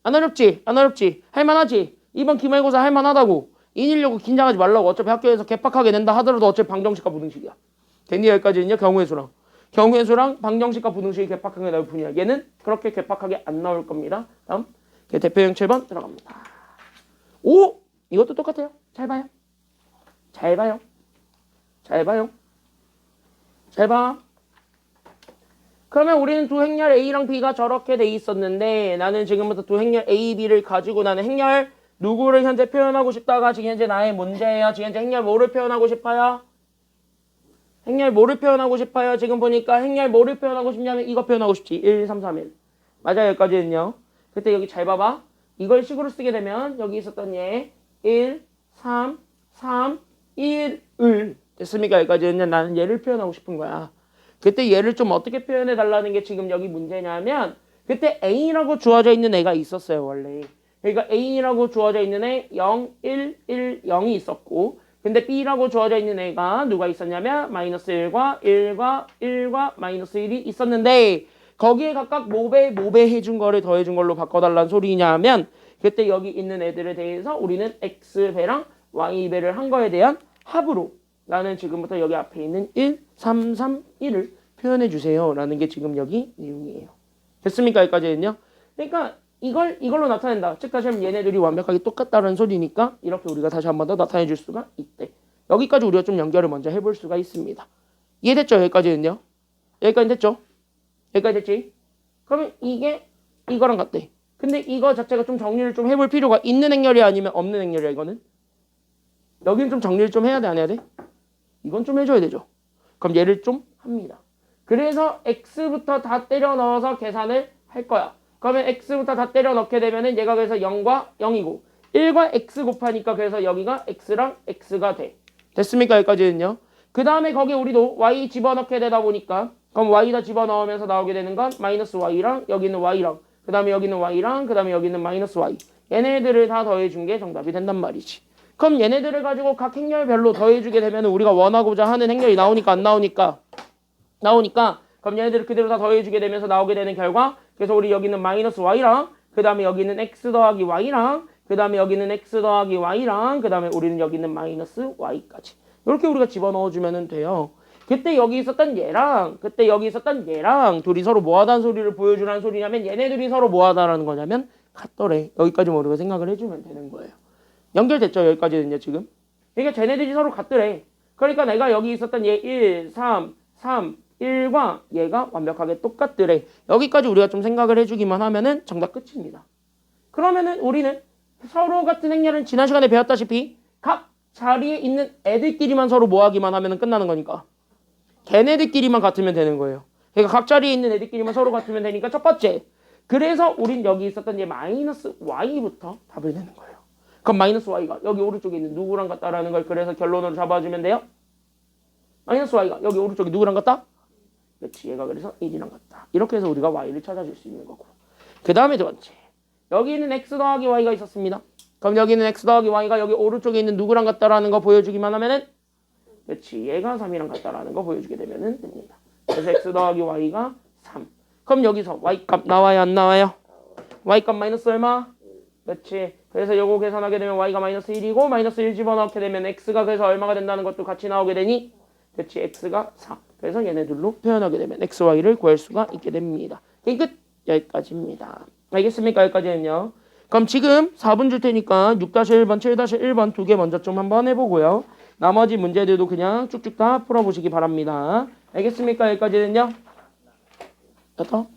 안 어렵지? 안 어렵지? 할만하지? 이번 기말고사 할만하다고. 인일려고 긴장하지 말라고. 어차피 학교에서 개빡하게 낸다 하더라도 어차피 방정식과 부등식이야. 됐니? 여기까지는요. 경우의 수랑. 경우의 수랑 방정식과 부등식이 개빡하게 나올 뿐이야. 얘는 그렇게 개빡하게 안 나올 겁니다. 다음 대표형 7번 들어갑니다. 오! 이것도 똑같아요. 잘 봐요. 잘 봐요. 잘 봐요. 잘 봐. 그러면 우리는 두 행렬 A랑 B가 저렇게 돼 있었는데 나는 지금부터 두 행렬 A, B를 가지고 나는 행렬 누구를 현재 표현하고 싶다가 지금 현재 나의 문제예요. 지금 현재 행렬 뭐를 표현하고 싶어요? 행렬 뭐를 표현하고 싶어요? 지금 보니까 행렬 뭐를 표현하고 싶냐면 이거 표현하고 싶지. 1, 3, 3, 1. 맞아요. 여기까지는요. 그때 여기 잘 봐봐. 이걸 식으로 쓰게 되면 여기 있었던 얘 1, 3, 3, 1을 됐습니까? 여기까지는 나는 얘를 표현하고 싶은 거야. 그때 얘를 좀 어떻게 표현해 달라는 게 지금 여기 문제냐면 그때 A라고 주어져 있는 애가 있었어요 원래. 그러니까 A라고 주어져 있는 애 0, 1, 1, 0이 있었고 근데 B라고 주어져 있는 애가 누가 있었냐면 마이너스 1과 1과 1과 마이너스 1이 있었는데 거기에 각각 모배 해준 거를 더해준 걸로 바꿔달라는 소리냐면 그때 여기 있는 애들에 대해서 우리는 X배랑 Y배를 한 거에 대한 합으로 나는 지금부터 여기 앞에 있는 1, 3, 3, 1을 표현해 주세요. 라는 게 지금 여기 내용이에요. 됐습니까? 여기까지는요. 그러니까 이걸로 나타낸다. 즉 다시 하면 얘네들이 완벽하게 똑같다는 소리니까 이렇게 우리가 다시 한 번 더 나타내 줄 수가 있대. 여기까지 우리가 좀 연결을 먼저 해볼 수가 있습니다. 이해됐죠? 여기까지는요. 여기까지 됐죠? 여기까지 됐지? 그러면 이게 이거랑 같대. 근데 이거 자체가 좀 정리를 좀 해볼 필요가 있는 행렬이 아니면 없는 행렬이야 이거는? 여기는 좀 정리를 좀 해야 돼 안 해야 돼? 이건 좀 해줘야 되죠. 그럼 얘를 좀 합니다. 그래서 x부터 다 때려 넣어서 계산을 할 거야. 그러면 x부터 다 때려 넣게 되면은 얘가 그래서 0과 0이고 1과 x 곱하니까 그래서 여기가 x랑 x가 돼. 됐습니까? 여기까지는요. 그 다음에 거기에 우리도 y 집어넣게 되다 보니까 그럼 y다 집어넣으면서 나오게 되는 건 마이너스 y랑 여기 있는 y랑 그 다음에 여기 있는 y랑 그 다음에 여기 있는 마이너스 y 얘네들을 다 더해준 게 정답이 된단 말이지. 그럼 얘네들을 가지고 각 행렬별로 더해주게 되면 우리가 원하고자 하는 행렬이 나오니까 안 나오니까 나오니까 그럼 얘네들을 그대로 다 더해주게 되면서 나오게 되는 결과 그래서 우리 여기 있는 마이너스 y랑 그 다음에 여기 있는 x 더하기 y랑 그 다음에 여기 있는 x 더하기 y랑 그 다음에 우리는 여기 있는 마이너스 y까지 이렇게 우리가 집어넣어주면 돼요. 그때 여기 있었던 얘랑 그때 여기 있었던 얘랑 둘이 서로 뭐하다는 소리를 보여주라는 소리냐면 얘네들이 서로 뭐하다라는 거냐면 같더래. 여기까지 우리가 생각을 해주면 되는 거예요. 연결됐죠? 여기까지는요 지금. 그러니까 쟤네들이 서로 같더래. 그러니까 내가 여기 있었던 얘 1, 3, 1과 얘가 완벽하게 똑같더래. 여기까지 우리가 좀 생각을 해주기만 하면은 정답 끝입니다. 그러면은 우리는 서로 같은 행렬은 지난 시간에 배웠다시피 각 자리에 있는 애들끼리만 서로 모하기만 하면은 끝나는 거니까 걔네들끼리만 같으면 되는 거예요. 그러니까 각 자리에 있는 애들끼리만 서로 같으면 되니까 첫 번째. 그래서 우린 여기 있었던 얘 마이너스 y부터 답을 내는 거예요. 그럼 마이너스 y가 여기 오른쪽에 있는 누구랑 같다라는 걸 그래서 결론으로 잡아주면 돼요. 마이너스 y가 여기 오른쪽에 누구랑 같다? 그렇지. 얘가 그래서 1이랑 같다. 이렇게 해서 우리가 y를 찾아줄 수 있는 거고. 그 다음에 두 번째. 여기 있는 x 더하기 y가 있었습니다. 그럼 여기 있는 x 더하기 y가 여기 오른쪽에 있는 누구랑 같다라는 거 보여주기만 하면은 그렇지. 얘가 3이랑 같다라는 거 보여주게 되면은 됩니다. 그래서 x 더하기 y가 3. 그럼 여기서 y값 나와요 안 나와요? y값 마이너스 얼마? 그렇지. 그래서 요거 계산하게 되면 y가 마이너스 1이고 마이너스 1 집어넣게 되면 x가 그래서 얼마가 된다는 것도 같이 나오게 되니 그렇지. x가 4. 그래서 얘네들로 표현하게 되면 x, y를 구할 수가 있게 됩니다. 끝. 여기까지입니다. 알겠습니까? 여기까지는요. 그럼 지금 4분 줄 테니까 6-1번, 7-1번 두 개 먼저 좀 한번 해보고요. 나머지 문제들도 그냥 쭉쭉 다 풀어보시기 바랍니다. 알겠습니까? 여기까지는요. 더?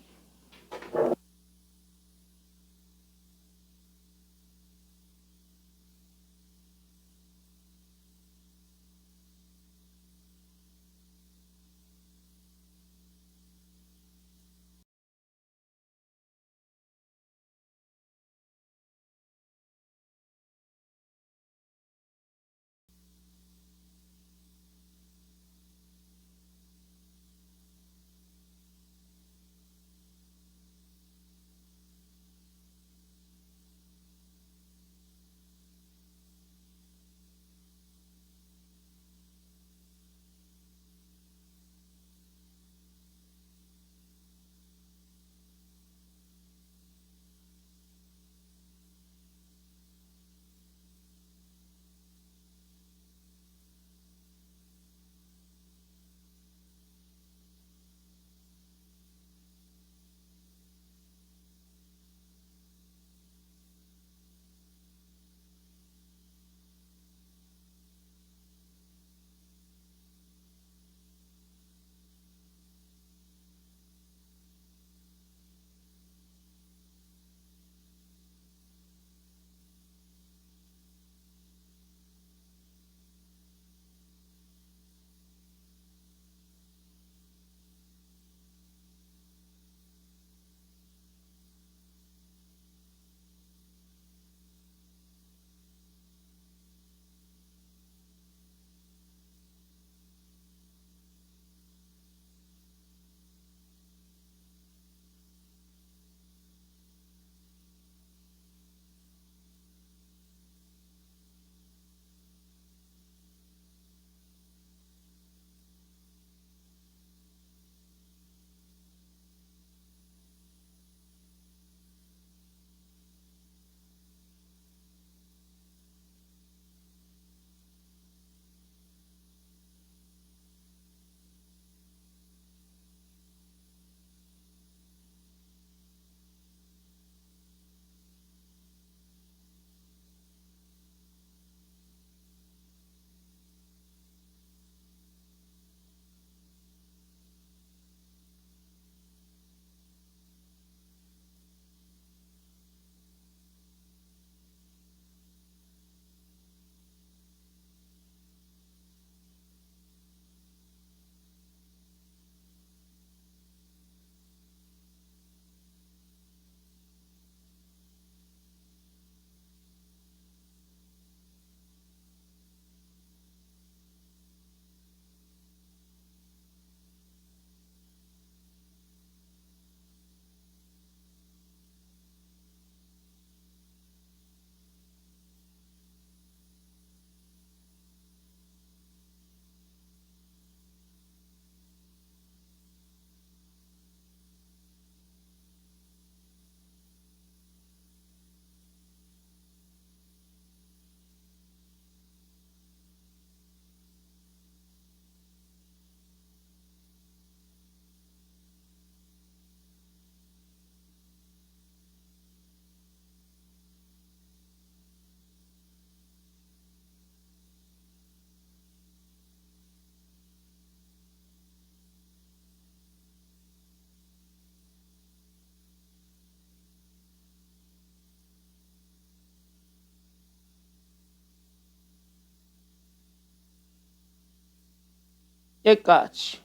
여기까지.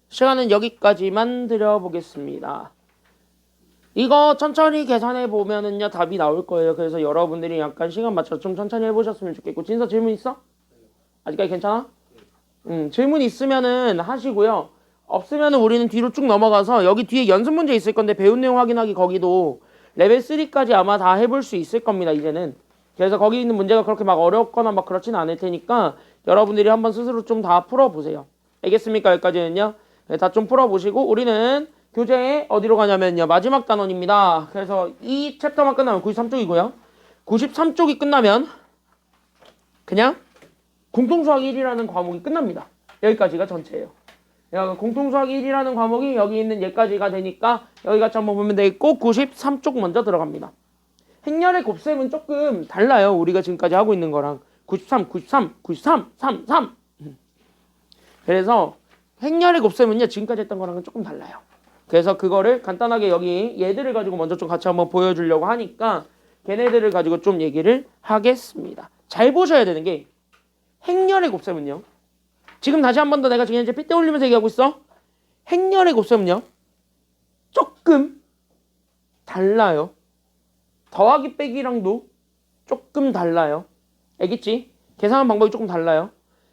시간은 여기까지만 드려보겠습니다. 이거 천천히 계산해 보면은요 답이 나올 거예요. 그래서 여러분들이 약간 시간 맞춰서 좀 천천히 해보셨으면 좋겠고. 진서 질문 있어? 아직까지 괜찮아? 질문 있으면은 하시고요. 없으면은 우리는 뒤로 쭉 넘어가서 여기 뒤에 연습 문제 있을 건데 배운 내용 확인하기 거기도 레벨 3까지 아마 다 해볼 수 있을 겁니다. 이제는. 그래서 거기 있는 문제가 그렇게 막 어렵거나 막 그렇진 않을 테니까 여러분들이 한번 스스로 좀 다 풀어보세요. 알겠습니까? 여기까지는요. 네, 다 좀 풀어보시고 우리는 교재 어디로 가냐면요. 마지막 단원입니다. 그래서 이 챕터만 끝나면 93쪽이고요. 93쪽이 끝나면 그냥 공통수학 1이라는 과목이 끝납니다. 여기까지가 전체예요. 공통수학 1이라는 과목이 여기 있는 얘까지가 되니까 여기같이 한번 보면 되겠고 93쪽 먼저 들어갑니다. 행렬의 곱셈은 조금 달라요. 우리가 지금까지 하고 있는 거랑 93, 93, 93, 33 그래서 행렬의 곱셈은요. 지금까지 했던 거랑은 조금 달라요. 그래서 그거를 간단하게 여기 얘들을 가지고 먼저 좀 같이 한번 보여주려고 하니까 걔네들을 가지고 좀 얘기를 하겠습니다. 잘 보셔야 되는 게 행렬의 곱셈은요. 지금 다시 한 번 더 내가 지금 현재 핏대 올리면서 얘기하고 있어. 행렬의 곱셈은요. 조금 달라요. 더하기 빼기랑도 조금 달라요. 알겠지? 계산하는 방법이 조금 달라요.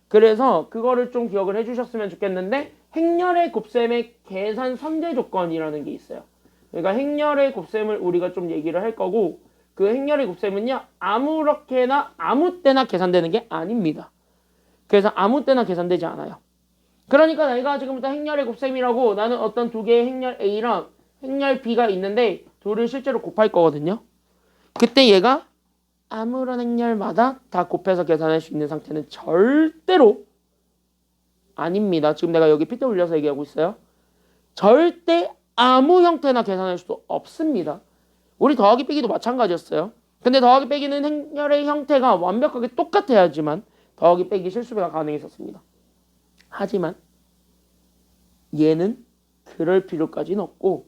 그래서 그거를 좀 기억을 해주셨으면 좋겠는데 행렬의 곱셈의 계산 선제 조건이라는 게 있어요. 그러니까 행렬의 곱셈을 우리가 좀 얘기를 할 거고 그 행렬의 곱셈은요. 아무렇게나 아무 때나 계산되는 게 아닙니다. 그래서 아무 때나 계산되지 않아요. 그러니까 내가 지금부터 행렬의 곱셈이라고 나는 어떤 두 개의 행렬 A랑 행렬 B가 있는데 둘을 실제로 곱할 거거든요. 그때 얘가 아무런 행렬마다 다 곱해서 계산할 수 있는 상태는 절대로 아닙니다. 지금 내가 여기 핏대 올려서 얘기하고 있어요. 절대 아무 형태나 계산할 수도 없습니다. 우리 더하기 빼기도 마찬가지였어요. 근데 더하기 빼기는 행렬의 형태가 완벽하게 똑같아야지만 더하기 빼기 실수배가 가능했었습니다. 하지만 얘는 그럴 필요까지는 없고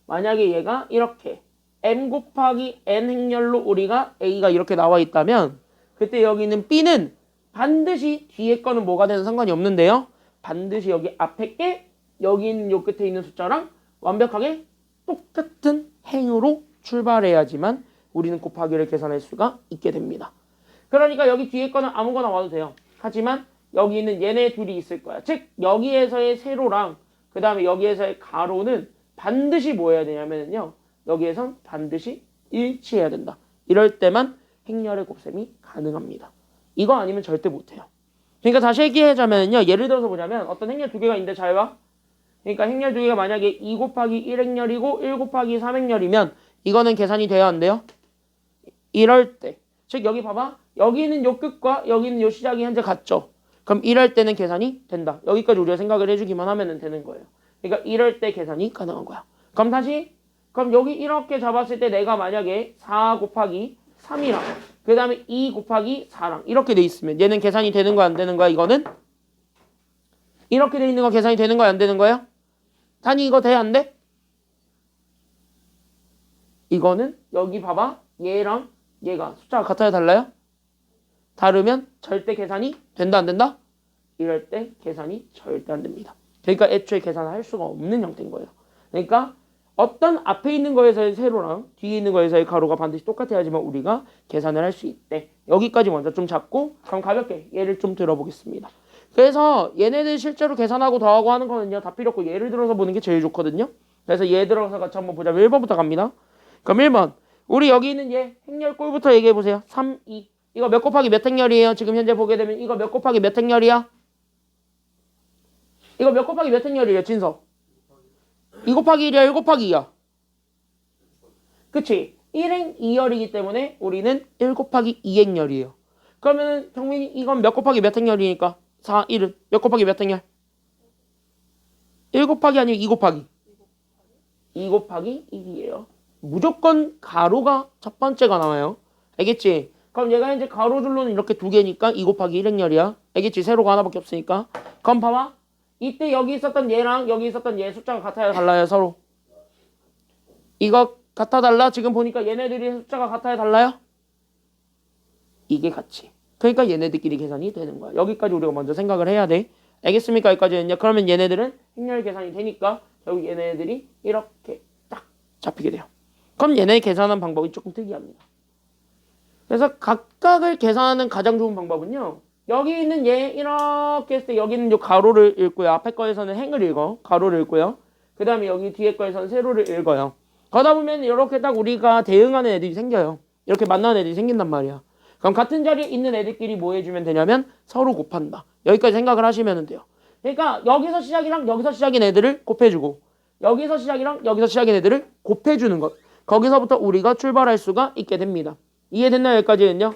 만약에 얘가 이렇게 m 곱하기 n 행렬로 우리가 a가 이렇게 나와 있다면 그때 여기 있는 b는 반드시 뒤에 거는 뭐가 되는 상관이 없는데요. 반드시 여기 앞에 게 여기 있는 요 끝에 있는 숫자랑 완벽하게 똑같은 행으로 출발해야지만 우리는 곱하기를 계산할 수가 있게 됩니다. 그러니까 여기 뒤에 거는 아무거나 와도 돼요. 하지만 여기 있는 얘네 둘이 있을 거야. 즉 여기에서의 세로랑 그 다음에 여기에서의 가로는 반드시 뭐 해야 되냐면요. 여기에선 반드시 일치해야 된다. 이럴 때만 행렬의 곱셈이 가능합니다. 이거 아니면 절대 못해요. 그러니까 다시 얘기하자면요. 예를 들어서 보자면 어떤 행렬 두 개가 있는데 잘 봐. 그러니까 행렬 두 개가 만약에 2 곱하기 1 행렬이고 1 곱하기 3 행렬이면 이거는 계산이 돼야 안 돼요? 이럴 때. 즉 여기 봐봐. 여기는 요 끝과 여기는 요 시작이 현재 같죠. 그럼 이럴 때는 계산이 된다. 여기까지 우리가 생각을 해주기만 하면 되는 거예요. 그러니까 이럴 때 계산이 가능한 거야. 그럼 다시 그럼 여기 이렇게 잡았을 때 내가 만약에 4 곱하기 3이랑 그 다음에 2 곱하기 4랑 이렇게 돼 있으면 얘는 계산이 되는 거야 안 되는 거야? 이거는 이렇게 돼 있는 거 계산이 되는 거야 안 되는 거야? 단위 이거 돼 안 돼? 이거는 여기 봐봐. 얘랑 얘가 숫자가 같아야 달라요? 다르면 절대 계산이 된다 안 된다? 이럴 때 계산이 절대 안 됩니다. 그러니까 애초에 계산을 할 수가 없는 형태인 거예요. 그러니까 어떤 앞에 있는 거에서의 세로랑 뒤에 있는 거에서의 가로가 반드시 똑같아야지만 우리가 계산을 할 수 있대. 여기까지 먼저 좀 잡고 그럼 가볍게 예를 좀 들어보겠습니다. 그래서 얘네들 실제로 계산하고 더하고 하는 거는요. 다 필요 없고 예를 들어서 보는 게 제일 좋거든요. 그래서 예 들어서 같이 한번 보자면 1번부터 갑니다. 그럼 1번 우리 여기 있는 얘 행렬 꼴부터 얘기해 보세요. 3, 2 이거 몇 곱하기 몇 행렬이에요? 지금 현재 보게 되면 이거 몇 곱하기 몇 행렬이야? 이거 몇 곱하기 몇 행렬이에요? 진서 2 곱하기 1이야 1 곱하기 2야 그치? 1행 2열이기 때문에 우리는 1 곱하기 2행렬이에요. 그러면 경민이 이건 몇 곱하기 몇 행렬이니까 4, 1은 몇 곱하기 몇 행렬? 1 곱하기 아니면 2 곱하기? 2 곱하기 1이에요. 무조건 가로가 첫 번째가 나와요. 알겠지? 그럼 얘가 현재 가로줄로는 이렇게 두 개니까 2 곱하기 1행렬이야. 알겠지? 세로가 하나밖에 없으니까. 그럼 봐봐. 이때 여기 있었던 얘랑 여기 있었던 얘 숫자가 같아야 달라요 서로. 이거 같아 달라? 지금 보니까 얘네들이 숫자가 같아야 달라요? 이게 같이. 그러니까 얘네들끼리 계산이 되는 거야. 여기까지 우리가 먼저 생각을 해야 돼. 알겠습니까? 여기까지는요. 그러면 얘네들은 행렬 계산이 되니까 결국 얘네들이 이렇게 딱 잡히게 돼요. 그럼 얘네 계산하는 방법이 조금 특이합니다. 그래서 각각을 계산하는 가장 좋은 방법은요. 여기 있는 얘 이렇게 했을 때 여기는 요 가로를 읽고요. 앞에 거에서는 행을 읽어. 가로를 읽고요. 그 다음에 여기 뒤에 거에서는 세로를 읽어요. 그러다 보면 이렇게 딱 우리가 대응하는 애들이 생겨요. 이렇게 만나는 애들이 생긴단 말이야. 그럼 같은 자리에 있는 애들끼리 뭐 해주면 되냐면 서로 곱한다. 여기까지 생각을 하시면 돼요. 그러니까 여기서 시작이랑 여기서 시작인 애들을 곱해주고 여기서 시작이랑 여기서 시작인 애들을 곱해주는 것. 거기서부터 우리가 출발할 수가 있게 됩니다. 이해됐나요? 여기까지는요.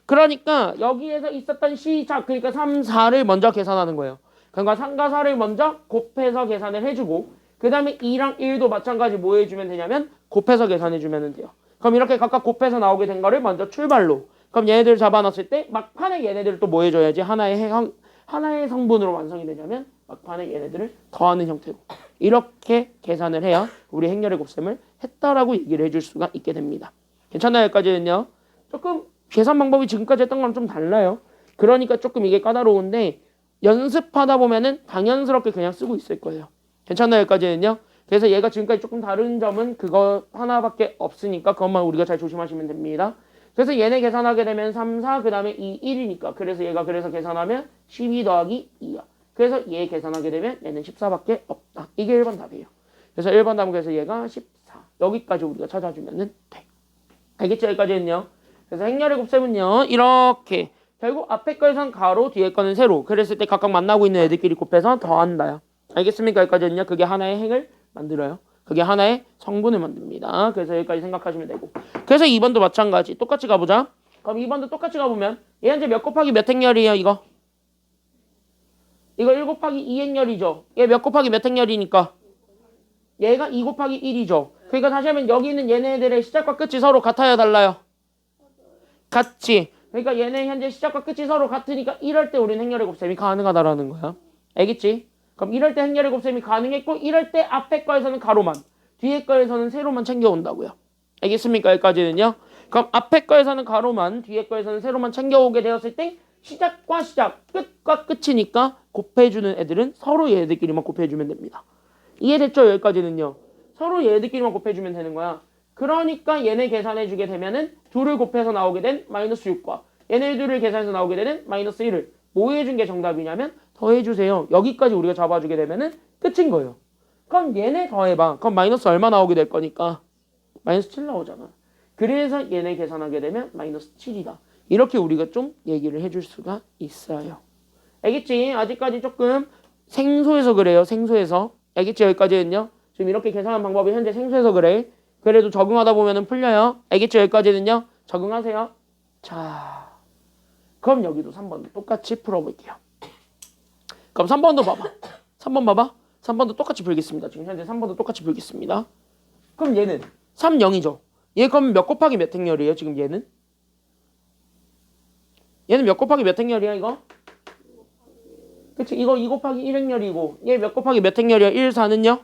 그러니까 여기에서 있었던 시작, 그러니까 3, 4를 먼저 계산하는 거예요. 그러니까 3과 4를 먼저 곱해서 계산을 해주고 그 다음에 2랑 1도 마찬가지 뭐 해주면 되냐면 곱해서 계산해주면 돼요. 그럼 이렇게 각각 곱해서 나오게 된 거를 먼저 출발로, 그럼 얘네들 잡아놨을 때 막판에 얘네들을 또 뭐 해줘야지 하나의 성분으로 완성이 되냐면 막판에 얘네들을 더하는 형태로 이렇게 계산을 해야 우리 행렬의 곱셈을 했다라고 얘기를 해줄 수가 있게 됩니다. 괜찮나요? 여기까지는요. 조금 계산 방법이 지금까지 했던 거랑 좀 달라요. 그러니까 조금 이게 까다로운데 연습하다 보면은 당연스럽게 그냥 쓰고 있을 거예요. 괜찮나요? 여기까지는요. 그래서 얘가 지금까지 조금 다른 점은 그거 하나밖에 없으니까 그것만 우리가 잘 조심하시면 됩니다. 그래서 얘네 계산하게 되면 3, 4, 그 다음에 2, 1이니까 그래서 얘가 그래서 계산하면 12 더하기 2야. 그래서 얘 계산하게 되면 얘는 14밖에 없다. 이게 1번 답이에요. 그래서 1번 답은 그래서 얘가 14. 여기까지 우리가 찾아주면 돼. 알겠죠? 여기까지는요. 그래서 행렬의 곱셈은요. 이렇게 결국 앞에 거에선 가로, 뒤에 거는 세로. 그랬을 때 각각 만나고 있는 애들끼리 곱해서 더한다요. 알겠습니까? 여기까지는요. 그게 하나의 행을 만들어요. 그게 하나의 성분을 만듭니다. 그래서 여기까지 생각하시면 되고. 그래서 2번도 마찬가지. 똑같이 가보자. 그럼 2번도 똑같이 가보면 얘 현재 몇 곱하기 몇 행렬이에요? 이거 1 곱하기 2 행렬이죠. 얘 몇 곱하기 몇 행렬이니까 얘가 2 곱하기 1이죠. 그러니까 다시 하면 여기 있는 얘네들의 시작과 끝이 서로 같아야 달라요? 같지. 그러니까 얘네 현재 시작과 끝이 서로 같으니까 이럴 때 우리는 행렬의 곱셈이 가능하다라는 거야. 알겠지? 그럼 이럴 때 행렬의 곱셈이 가능했고 이럴 때 앞에 거에서는 가로만, 뒤에 거에서는 세로만 챙겨온다고요. 알겠습니까? 여기까지는요. 그럼 앞에 거에서는 가로만, 뒤에 거에서는 세로만 챙겨오게 되었을 때 시작과 시작, 끝과 끝이니까 곱해주는 애들은 서로 얘들끼리만 곱해주면 됩니다. 이해됐죠? 여기까지는요. 서로 얘들끼리만 곱해주면 되는 거야. 그러니까 얘네 계산해주게 되면은 둘을 곱해서 나오게 된 마이너스 6과 얘네 둘을 계산해서 나오게 되는 마이너스 1을 뭐 해준 게 정답이냐면 더해주세요. 여기까지 우리가 잡아주게 되면은 끝인 거예요. 그럼 얘네 더해봐. 그럼 마이너스 얼마 나오게 될 거니까 마이너스 7 나오잖아. 그래서 얘네 계산하게 되면 마이너스 7이다. 이렇게 우리가 좀 얘기를 해줄 수가 있어요. 알겠지? 아직까지 조금 생소해서 그래요. 생소해서. 알겠지? 여기까지는요. 지금 이렇게 계산하는 방법이 현재 생소해서 그래. 그래도 적응하다 보면은 풀려요. 알겠죠? 여기까지는요. 적응하세요. 자, 그럼 여기도 3번도 똑같이 풀어볼게요. 그럼 3번도 봐봐. 3번 봐봐. 3번도 똑같이 풀겠습니다. 지금 현재 3번도 똑같이 풀겠습니다. 그럼 얘는 3, 0이죠. 얘 그럼 몇 곱하기 몇 행렬이에요? 지금 얘는? 얘는 몇 곱하기 몇 행렬이야 이거? 그치? 이거 2 곱하기 1 행렬이고 얘 몇 곱하기 몇 행렬이야? 1, 4는요?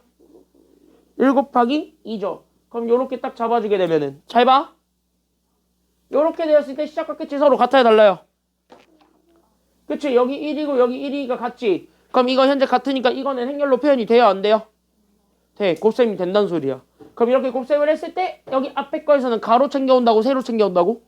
1 곱하기 2죠. 그럼 요렇게 딱 잡아주게 되면은 잘 봐. 요렇게 되었을 때 시작과 끝이 서로 같아야 달라요. 그치? 여기 1이고 여기 1이가 같지? 그럼 이거 현재 같으니까 이거는 행렬로 표현이 돼요? 안 돼요? 돼. 곱셈이 된다는 소리야. 그럼 이렇게 곱셈을 했을 때 여기 앞에 거에서는 가로 챙겨온다고 세로 챙겨온다고?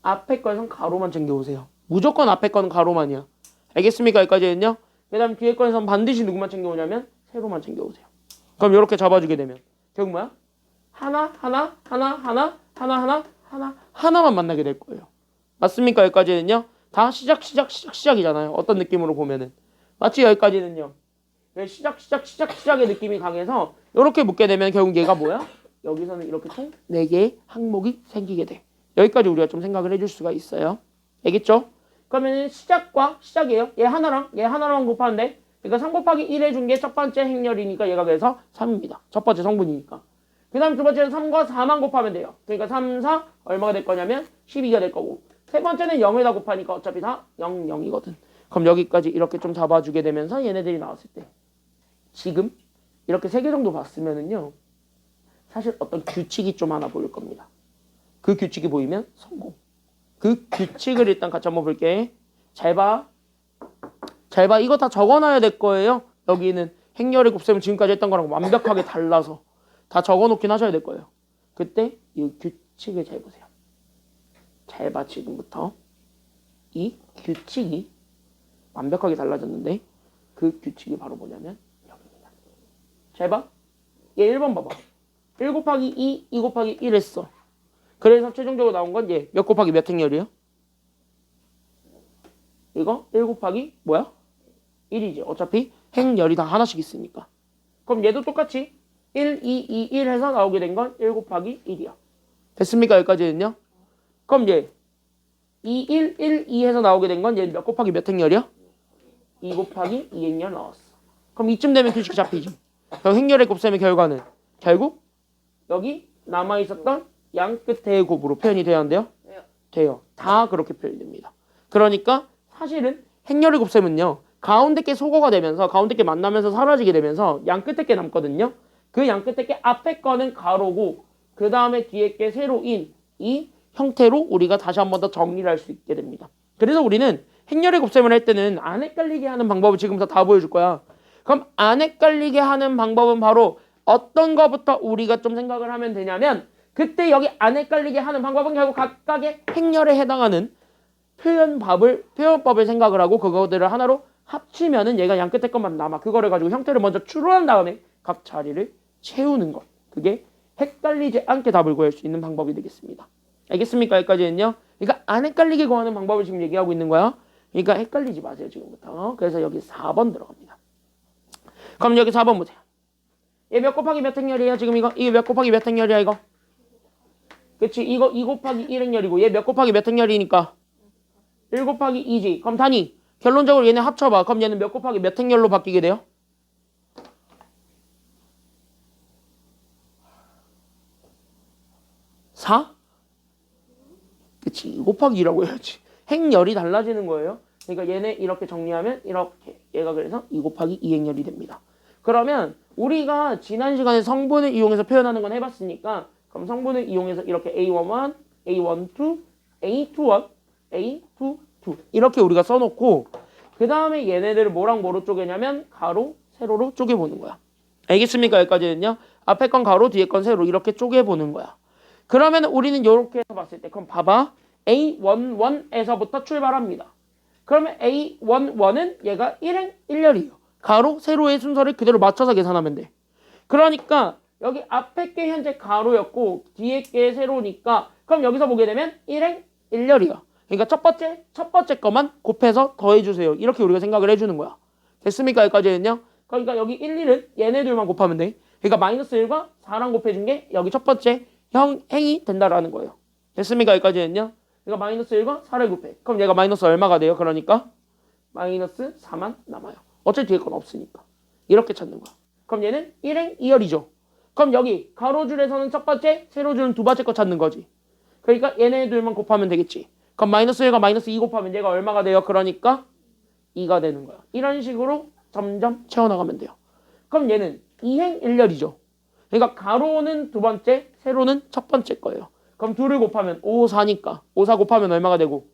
앞에 거에서는 가로만 챙겨오세요. 무조건 앞에 거는 가로만이야. 알겠습니까? 여기까지는요. 그 다음 뒤에 거에서는 반드시 누구만 챙겨오냐면 세로만 챙겨오세요. 그럼 이렇게 잡아주게 되면 결국 뭐야? 하나만 만나게 될 거예요. 맞습니까? 여기까지는요. 다 시작이잖아요. 어떤 느낌으로 보면은. 맞지? 여기까지는요. 시작의 느낌이 강해서 이렇게 묶게 되면 결국 얘가 뭐야? 여기서는 이렇게 총 4개의 항목이 생기게 돼. 여기까지 우리가 좀 생각을 해줄 수가 있어요. 알겠죠? 그러면 시작과 시작이에요. 얘 하나랑 곱하는데 그러니까 3 곱하기 1 해준 게 첫 번째 행렬이니까 얘가 그래서 3입니다. 첫 번째 성분이니까. 그 다음 두 번째는 3과 4만 곱하면 돼요. 그러니까 3, 4 얼마가 될 거냐면 12가 될 거고 세 번째는 0에다 곱하니까 어차피 다 0, 0이거든. 그럼 여기까지 이렇게 좀 잡아주게 되면서 얘네들이 나왔을 때 지금 이렇게 3개 정도 봤으면은요. 사실 어떤 규칙이 좀 하나 보일 겁니다. 그 규칙이 보이면 성공. 그 규칙을 일단 같이 한번 볼게. 잘 봐. 잘 봐. 이거 다 적어놔야 될 거예요. 여기는 행렬의 곱셈은 지금까지 했던 거랑 완벽하게 달라서 다 적어놓긴 하셔야 될 거예요. 그때 이 규칙을 잘 보세요. 잘 봐. 지금부터 이 규칙이 완벽하게 달라졌는데 그 규칙이 바로 뭐냐면 여기입니다. 잘 봐. 얘 1번 봐봐. 1 곱하기 2, 2 곱하기 1 했어. 그래서 최종적으로 나온 건 얘 몇 곱하기 몇 행렬이에요? 이거 1 곱하기 뭐야? 1이지. 어차피 행렬이 다 하나씩 있으니까. 그럼 얘도 똑같이 1, 2, 2, 1 해서 나오게 된 건 1 곱하기 1이야. 됐습니까? 여기까지는요? 그럼 얘 2, 1, 1, 2 해서 나오게 된 건 얘 몇 곱하기 몇 행렬이야? 2 곱하기 2 행렬 나왔어. 그럼 이쯤 되면 규칙 잡히지. 그럼 행렬의 곱셈의 결과는 결국 여기 남아있었던 양 끝의 곱으로 표현이 돼야 한대요? 돼요. 다 그렇게 표현됩니다. 그러니까 사실은 행렬의 곱셈은요. 가운데 게 소거가 되면서 가운데 게 만나면서 사라지게 되면서 양 끝에 게 남거든요. 그 양 끝에 게 앞에 거는 가로고 그 다음에 뒤에 게 세로인 이 형태로 우리가 다시 한 번 더 정리를 할 수 있게 됩니다. 그래서 우리는 행렬의 곱셈을 할 때는 안 헷갈리게 하는 방법을 지금부터 다 보여줄 거야. 그럼 안 헷갈리게 하는 방법은 바로 어떤 거부터 우리가 좀 생각을 하면 되냐면 그때 여기 안 헷갈리게 하는 방법은 결국 각각의 행렬에 해당하는 표현법을 생각을 하고 그거들을 하나로 합치면은 얘가 양 끝에 것만 남아. 그거를 가지고 형태를 먼저 추론한 다음에 각 자리를 채우는 것. 그게 헷갈리지 않게 답을 구할 수 있는 방법이 되겠습니다. 알겠습니까? 여기까지는요. 그러니까 안 헷갈리게 구하는 방법을 지금 얘기하고 있는 거야. 그러니까 헷갈리지 마세요 지금부터. 그래서 여기 4번 들어갑니다. 그럼 여기 4번 보세요. 얘 몇 곱하기 몇 행렬이야 지금 이거? 이게 몇 곱하기 몇 행렬이야 이거? 그치? 이거 2 곱하기 1 행렬이고 얘 몇 곱하기 몇 행렬이니까? 1 곱하기 2지. 그럼 단위 결론적으로 얘네 합쳐봐. 그럼 얘는 몇 곱하기 몇 행렬로 바뀌게 돼요? 4? 그치? 2 곱하기 2라고 해야지. 행렬이 달라지는 거예요. 그러니까 얘네 이렇게 정리하면 이렇게 얘가 그래서 2 곱하기 2 행렬이 됩니다. 그러면 우리가 지난 시간에 성분을 이용해서 표현하는 건 해봤으니까 그럼 성분을 이용해서 이렇게 A11, A12, A21, A22 이렇게 우리가 써놓고 그 다음에 얘네들을 뭐랑 뭐로 쪼개냐면 가로, 세로로 쪼개보는 거야. 알겠습니까? 여기까지는요. 앞에 건 가로, 뒤에 건 세로 이렇게 쪼개보는 거야. 그러면 우리는 이렇게 해서 봤을 때 그럼 봐봐. A11에서부터 출발합니다. 그러면 A11은 얘가 1행 1열이에요. 가로, 세로의 순서를 그대로 맞춰서 계산하면 돼. 그러니까 여기 앞에 게 현재 가로였고 뒤에 게 세로니까 그럼 여기서 보게 되면 1행 1열이야. 그러니까 첫 번째 거만 곱해서 더해주세요. 이렇게 우리가 생각을 해주는 거야. 됐습니까? 여기까지는요. 그러니까 여기 1, 1은 얘네들만 곱하면 돼. 그러니까 마이너스 1과 4랑 곱해준 게 여기 첫 번째 행이 된다라는 거예요. 됐습니까? 여기까지는요. 그러니까 마이너스 1과 4를 곱해. 그럼 얘가 마이너스 얼마가 돼요? 그러니까 마이너스 4만 남아요. 어차피 뒤에 건 없으니까. 이렇게 찾는 거야. 그럼 얘는 1행 2열이죠. 그럼 여기 가로줄에서는 첫 번째, 세로줄은 두 번째 거 찾는 거지. 그러니까 얘네들만 곱하면 되겠지. 그럼 마이너스 1과 마이너스 2 곱하면 얘가 얼마가 돼요? 그러니까 2가 되는 거야. 이런 식으로 점점 채워나가면 돼요. 그럼 얘는 2행 1열이죠. 그러니까 가로는 두 번째, 세로는 첫 번째 거예요. 그럼 둘을 곱하면 5, 4니까 5, 4 곱하면 얼마가 되고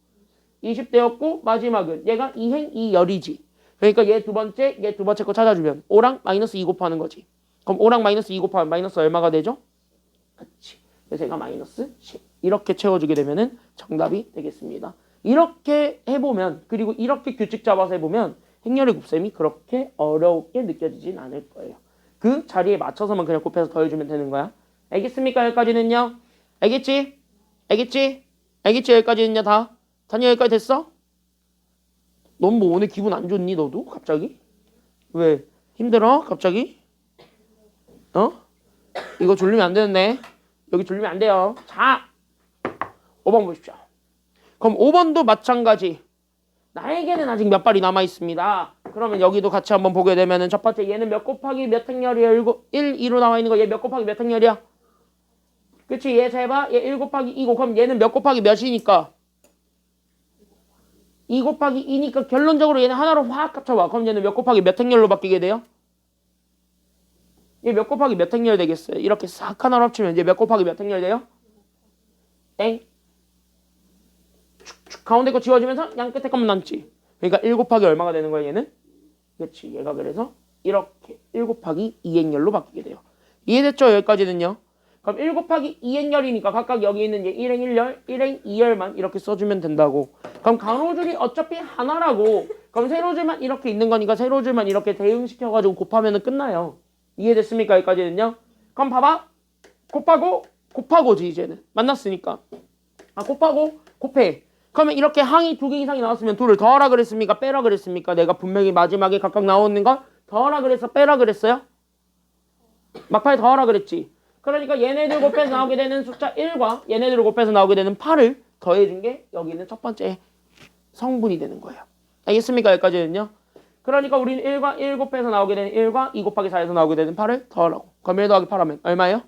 20대였고 마지막은 얘가 2행 2열이지. 그러니까 얘 두 번째 거 찾아주면 5랑 마이너스 2 곱하는 거지. 그럼 5랑 마이너스 2 곱하면 마이너스 얼마가 되죠? 그렇지. 그래서 얘가 마이너스 10. 이렇게 채워주게 되면은 정답이 되겠습니다. 이렇게 해보면 그리고 이렇게 규칙 잡아서 해보면 행렬의 곱셈이 그렇게 어렵게 느껴지진 않을 거예요. 그 자리에 맞춰서만 그냥 곱해서 더해주면 되는 거야. 알겠습니까? 여기까지는요. 알겠지? 알겠지? 알겠지? 여기까지는요 다? 단위 여기까지 됐어? 넌 뭐 오늘 기분 안 좋니 너도? 갑자기? 왜? 힘들어? 갑자기? 어? 이거 졸리면 안 되는데. 여기 졸리면 안 돼요. 자! 5번 보십시오. 그럼 5번도 마찬가지. 나에게는 아직 몇 발이 남아 있습니다. 그러면 여기도 같이 한번 보게 되면은 첫 번째 얘는 몇 곱하기 몇 행렬이야? 1, 2로 나와 있는 거 얘 몇 곱하기 몇 행렬이야? 그치? 얘 잘 봐. 얘 1 곱하기 2고 그럼 얘는 몇 곱하기 몇이니까? 2 곱하기 2니까 결론적으로 얘는 하나로 확 합쳐봐. 그럼 얘는 몇 곱하기 몇 행렬로 바뀌게 돼요? 얘 몇 곱하기 몇 행렬 되겠어요? 이렇게 싹 하나로 합치면 얘 몇 곱하기 몇 행렬 돼요? 땡. 가운데 거 지워지면서 양 끝에 것만 남지. 그러니까 1 곱하기 얼마가 되는 거야 얘는? 그렇지. 얘가 그래서 이렇게 1 곱하기 2행열로 바뀌게 돼요. 이해됐죠? 여기까지는요. 그럼 1 곱하기 2행열이니까 각각 여기 있는 얘 1행 1열, 1행 2열만 이렇게 써주면 된다고. 그럼 가로줄이 어차피 하나라고. 그럼 세로줄만 이렇게 있는 거니까 세로줄만 이렇게 대응시켜가지고 곱하면 끝나요. 이해됐습니까? 여기까지는요. 그럼 봐봐. 곱하고지 이제는. 만났으니까. 곱하고 곱해. 그러면 이렇게 항이 2개 이상이 나왔으면 2를 더하라 그랬습니까? 빼라 그랬습니까? 내가 분명히 마지막에 각각 나오는 거 더하라 그랬어? 빼라 그랬어요? 막판에 더하라 그랬지. 그러니까 얘네들 곱해서 나오게 되는 숫자 1과 얘네들을 곱해서 나오게 되는 8을 더해준 게 여기 있는 첫 번째 성분이 되는 거예요. 알겠습니까? 여기까지는요. 그러니까 우리는 1과 1 곱해서 나오게 되는 1과 2 곱하기 4에서 나오게 되는 8을 더하라고. 그럼 1 더하기 8 하면 얼마예요?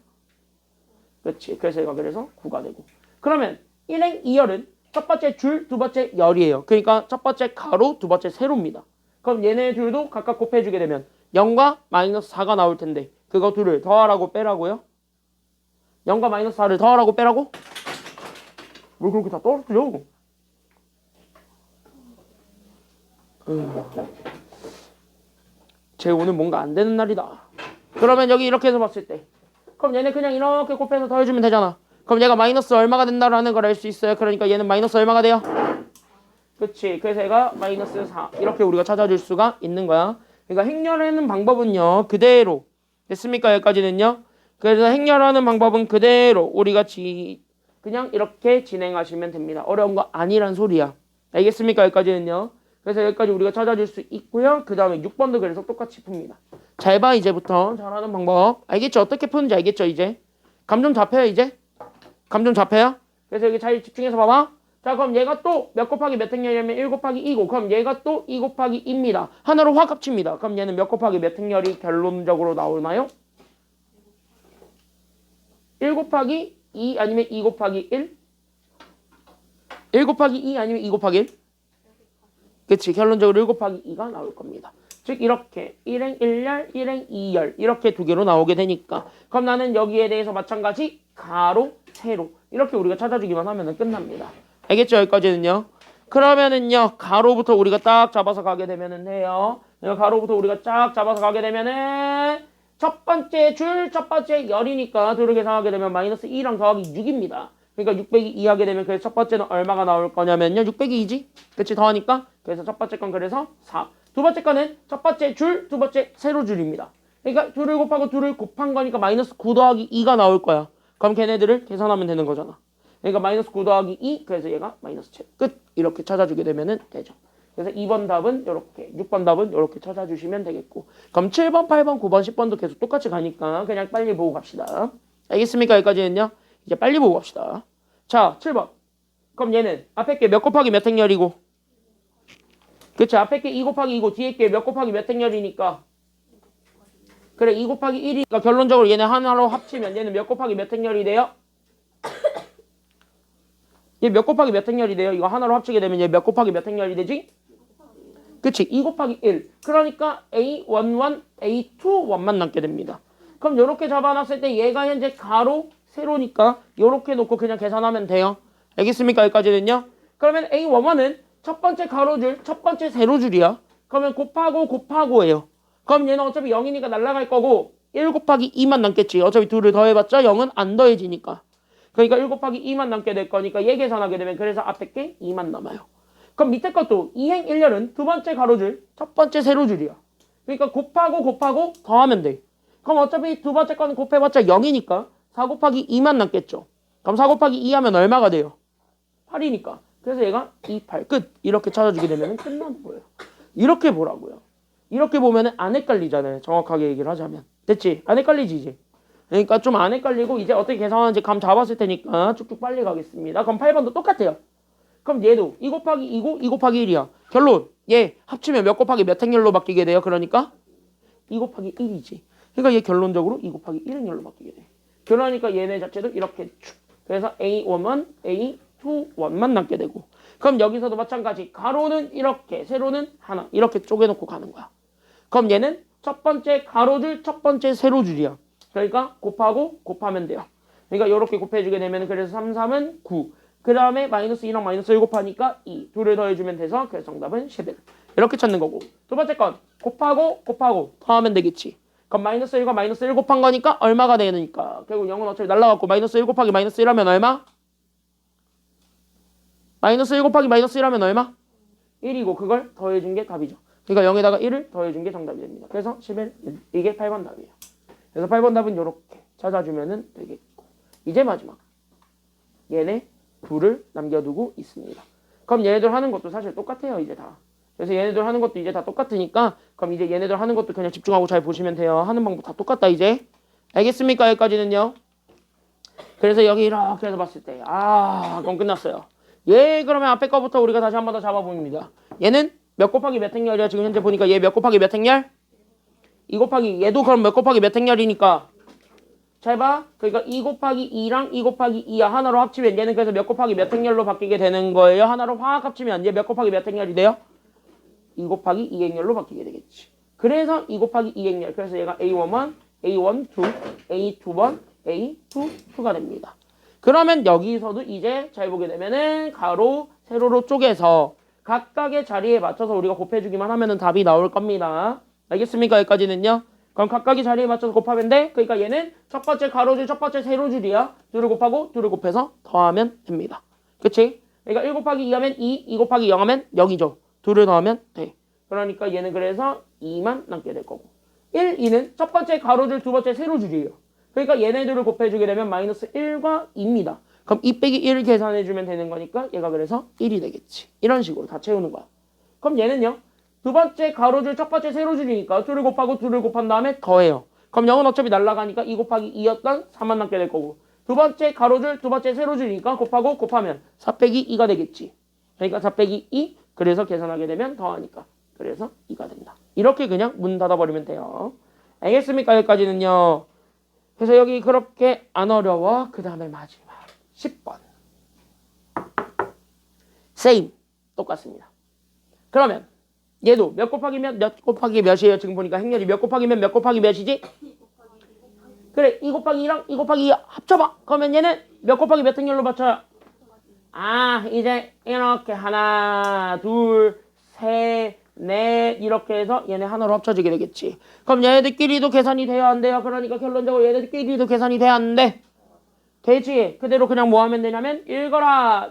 그렇지. 그래서 얘가 그래서 9가 되고. 그러면 1행 2열은 첫 번째 줄, 두 번째 열이에요. 그러니까 첫 번째 가로, 두 번째 세로입니다. 그럼 얘네 둘도 각각 곱해주게 되면 0과 마이너스 4가 나올 텐데 그거 둘을 더하라고 빼라고요? 0과 마이너스 4를 더하라고 빼라고? 뭘 그렇게 다 떨어뜨려? 쟤 오늘 뭔가 안 되는 날이다. 그러면 여기 이렇게 해서 봤을 때 그럼 얘네 그냥 이렇게 곱해서 더해주면 되잖아. 그럼 얘가 마이너스 얼마가 된다라는 걸 알 수 있어요. 그러니까 얘는 마이너스 얼마가 돼요? 그치. 그래서 얘가 마이너스 4 이렇게 우리가 찾아줄 수가 있는 거야. 그러니까 행렬하는 방법은요. 그대로 됐습니까? 여기까지는요. 그래서 행렬하는 방법은 그대로 우리가 그냥 이렇게 진행하시면 됩니다. 어려운 거 아니란 소리야. 알겠습니까? 여기까지는요. 그래서 여기까지 우리가 찾아줄 수 있고요. 그 다음에 6번도 그래서 똑같이 풉니다. 잘 봐 이제부터 잘하는 방법. 알겠죠? 어떻게 푸는지 알겠죠? 이제 감 좀 잡혀요 이제? 감 좀 잡혀요? 그래서 여기 잘 집중해서 봐봐. 자 그럼 얘가 또 몇 곱하기 몇 행렬이냐면 1 곱하기 2고 그럼 얘가 또 2 곱하기 2입니다. 하나로 확 합칩니다. 그럼 얘는 몇 곱하기 몇 행렬이 결론적으로 나오나요? 1 곱하기 2 아니면 2 곱하기 1? 1 곱하기 2 아니면 2 곱하기 1? 그치. 결론적으로 1 곱하기 2가 나올 겁니다. 즉 이렇게 1행 1열, 1행 2열 이렇게 두 개로 나오게 되니까 그럼 나는 여기에 대해서 마찬가지 가로, 세로 이렇게 우리가 찾아주기만 하면 끝납니다. 알겠죠? 여기까지는요. 그러면은요 가로부터 우리가 딱 잡아서 가게 되면은 돼요. 가로부터 우리가 쫙 잡아서 가게 되면은 첫 번째 줄, 첫 번째 열이니까 둘을 계산하게 되면 마이너스 2랑 더하기 6입니다. 그러니까 6 빼기 2 하게 되면 그래서 첫 번째는 얼마가 나올 거냐면요. 6 빼기 2지? 그치? 더하니까 그래서 첫 번째 건 그래서 4. 두 번째 거는 첫 번째 줄, 두 번째 세로 줄입니다. 그러니까 둘을 곱하고 둘을 곱한 거니까 마이너스 9 더하기 2가 나올 거야. 그럼 걔네들을 계산하면 되는 거잖아. 그러니까 마이너스 9 더하기 2 그래서 얘가 마이너스 7 끝 이렇게 찾아주게 되면 되죠. 그래서 2번 답은 이렇게 6번 답은 이렇게 찾아주시면 되겠고 그럼 7번, 8번, 9번, 10번도 계속 똑같이 가니까 그냥 빨리 보고 갑시다. 알겠습니까? 여기까지는요. 이제 빨리 보고 갑시다. 자 7번 그럼 얘는 앞에 게 몇 곱하기 몇 행렬이고 그치 앞에 게 2 곱하기 2고 뒤에 게 몇 곱하기 몇 행렬이니까 그래 2 곱하기 1이니까 결론적으로 얘네 하나로 합치면 얘는 몇 곱하기 몇 행렬이 돼요? 얘 몇 곱하기 몇 행렬이 돼요? 이거 하나로 합치게 되면 얘 몇 곱하기 몇 행렬이 되지? 그치 2 곱하기 1 그러니까 A11, A21만 남게 됩니다. 그럼 요렇게 잡아놨을 때 얘가 현재 가로, 세로니까 요렇게 놓고 그냥 계산하면 돼요. 알겠습니까? 여기까지는요. 그러면 A11은 첫 번째 가로줄, 첫 번째 세로줄이야. 그러면 곱하고예요. 그럼 얘는 어차피 0이니까 날아갈 거고 1 곱하기 2만 남겠지. 어차피 둘을 더해봤자 0은 안 더해지니까. 그러니까 1 곱하기 2만 남게 될 거니까 얘 계산하게 되면 그래서 앞에 게 2만 남아요. 그럼 밑에 것도 2행 1열은 두 번째 가로줄, 첫 번째 세로줄이야. 그러니까 곱하고 더하면 돼. 그럼 어차피 두 번째 거는 곱해봤자 0이니까 4 곱하기 2만 남겠죠. 그럼 4 곱하기 2 하면 얼마가 돼요? 8이니까. 그래서 얘가 2, 8 끝. 이렇게 찾아주게 되면 끝나는 거예요. 이렇게 보라고요. 이렇게 보면 안 헷갈리잖아요. 정확하게 얘기를 하자면. 됐지? 안 헷갈리지 이제. 그러니까 좀 안 헷갈리고 이제 어떻게 계산하는지 감 잡았을 테니까 쭉쭉 빨리 가겠습니다. 그럼 8번도 똑같아요. 그럼 얘도 2 곱하기 2고 2 곱하기 1이야. 결론 얘 합치면 몇 곱하기 몇 행렬로 바뀌게 돼요? 그러니까 2 곱하기 1이지. 그러니까 얘 결론적으로 2 곱하기 1행렬로 바뀌게 돼. 그러니까 얘네 자체도 이렇게 쭉. 그래서 A1, A21만 남게 되고 그럼 여기서도 마찬가지 가로는 이렇게 세로는 하나 이렇게 쪼개놓고 가는 거야. 그럼 얘는 첫 번째 가로줄 첫 번째 세로줄이야. 그러니까 곱하면 돼요. 그러니까 이렇게 곱해주게 되면 그래서 3, 3은 9 그 다음에 마이너스 2랑 마이너스 1 곱하니까 2. 둘을 더해주면 돼서 그래서 정답은 11. 이렇게 찾는 거고. 두 번째 건 곱하고 더하면 되겠지. 그럼 마이너스 1과 마이너스 1 곱한 거니까 얼마가 되니까. 결국 0은 어차피 날라갔고 마이너스 1 곱하기 마이너스 1 하면 얼마? 마이너스 1 곱하기 마이너스 1 하면 얼마? 1이고 그걸 더해준 게 답이죠. 그러니까 0에다가 1을 더해준 게 정답이 됩니다. 그래서 11, 이게 8번 답이에요. 그래서 8번 답은 이렇게 찾아주면 되겠고. 이제 마지막. 얘네 둘을 남겨두고 있습니다. 그럼 얘네들 하는 것도 사실 똑같아요. 이제 다. 그래서 얘네들 하는 것도 이제 다 똑같으니까 그럼 이제 얘네들 하는 것도 그냥 집중하고 잘 보시면 돼요. 하는 방법 다 똑같다 이제. 알겠습니까? 여기까지는요. 그래서 여기 이렇게 해서 봤을 때 그럼 끝났어요. 얘 그러면 앞에 거부터 우리가 다시 한 번 더 잡아봅니다. 얘는 몇 곱하기 몇 행렬이야? 지금 현재 보니까 얘 몇 곱하기 몇 행렬? 2 곱하기 얘도 그럼 몇 곱하기 몇 행렬이니까 잘 봐. 그러니까 2 곱하기 2랑 2 곱하기 2야. 하나로 합치면 얘는 그래서 몇 곱하기 몇 행렬로 바뀌게 되는 거예요. 하나로 확 합치면 얘 몇 곱하기 몇 행렬이 돼요? 2 곱하기 2 행렬로 바뀌게 되겠지. 그래서 2 곱하기 2 행렬. 그래서 얘가 A1, A1, 2, A2번, A2, 2가 됩니다. 그러면 여기서도 이제 잘 보게 되면은 가로, 세로로 쪼개서 각각의 자리에 맞춰서 우리가 곱해주기만 하면은 답이 나올 겁니다. 알겠습니까? 여기까지는요. 그럼 각각의 자리에 맞춰서 곱하면 돼. 그러니까 얘는 첫 번째 가로줄, 첫 번째 세로줄이야. 둘을 곱하고 둘을 곱해서 더하면 됩니다. 그치? 그러니까 1 곱하기 2 하면 2 곱하기 0 하면 0이죠. 둘을 더하면 돼. 그러니까 얘는 그래서 2만 남게 될 거고. 1, 2는 첫 번째 가로줄, 두 번째 세로줄이에요. 그러니까 얘네들을 곱해주게 되면 마이너스 1과 2입니다. 그럼 2 빼기 1을 계산해주면 되는 거니까 얘가 그래서 1이 되겠지. 이런 식으로 다 채우는 거야. 그럼 얘는요. 두 번째 가로줄, 첫 번째 세로줄이니까 둘을 곱하고 둘을 곱한 다음에 더해요. 그럼 0은 어차피 날라가니까 2 곱하기 2였던 4만 남게 될 거고. 두 번째 가로줄, 두 번째 세로줄이니까 곱하면 4 빼기 2가 되겠지. 그러니까 4 빼기 2, 그래서 계산하게 되면 더하니까. 그래서 2가 된다. 이렇게 그냥 문 닫아버리면 돼요. 알겠습니까? 여기까지는요. 그래서 여기 그렇게 안 어려워. 그 다음에 마지막 10번. same. 똑같습니다. 그러면 얘도 몇 곱하기 몇 곱하기 몇이에요? 지금 보니까 행렬이 몇 곱하기면 몇 곱하기 몇이지? 그래 2 곱하기 2랑 2 곱하기 2 합쳐봐. 그러면 얘는 몇 곱하기 몇 행렬로 맞춰요? 이제 이렇게 하나 둘 셋 넷 이렇게 해서 얘네 하나로 합쳐지게 되겠지. 그럼 얘네들끼리도 계산이 돼야 안 돼요? 그러니까 결론적으로 얘네들끼리도 계산이 돼야 안 돼? 되지. 그대로 그냥 뭐 하면 되냐면 읽어라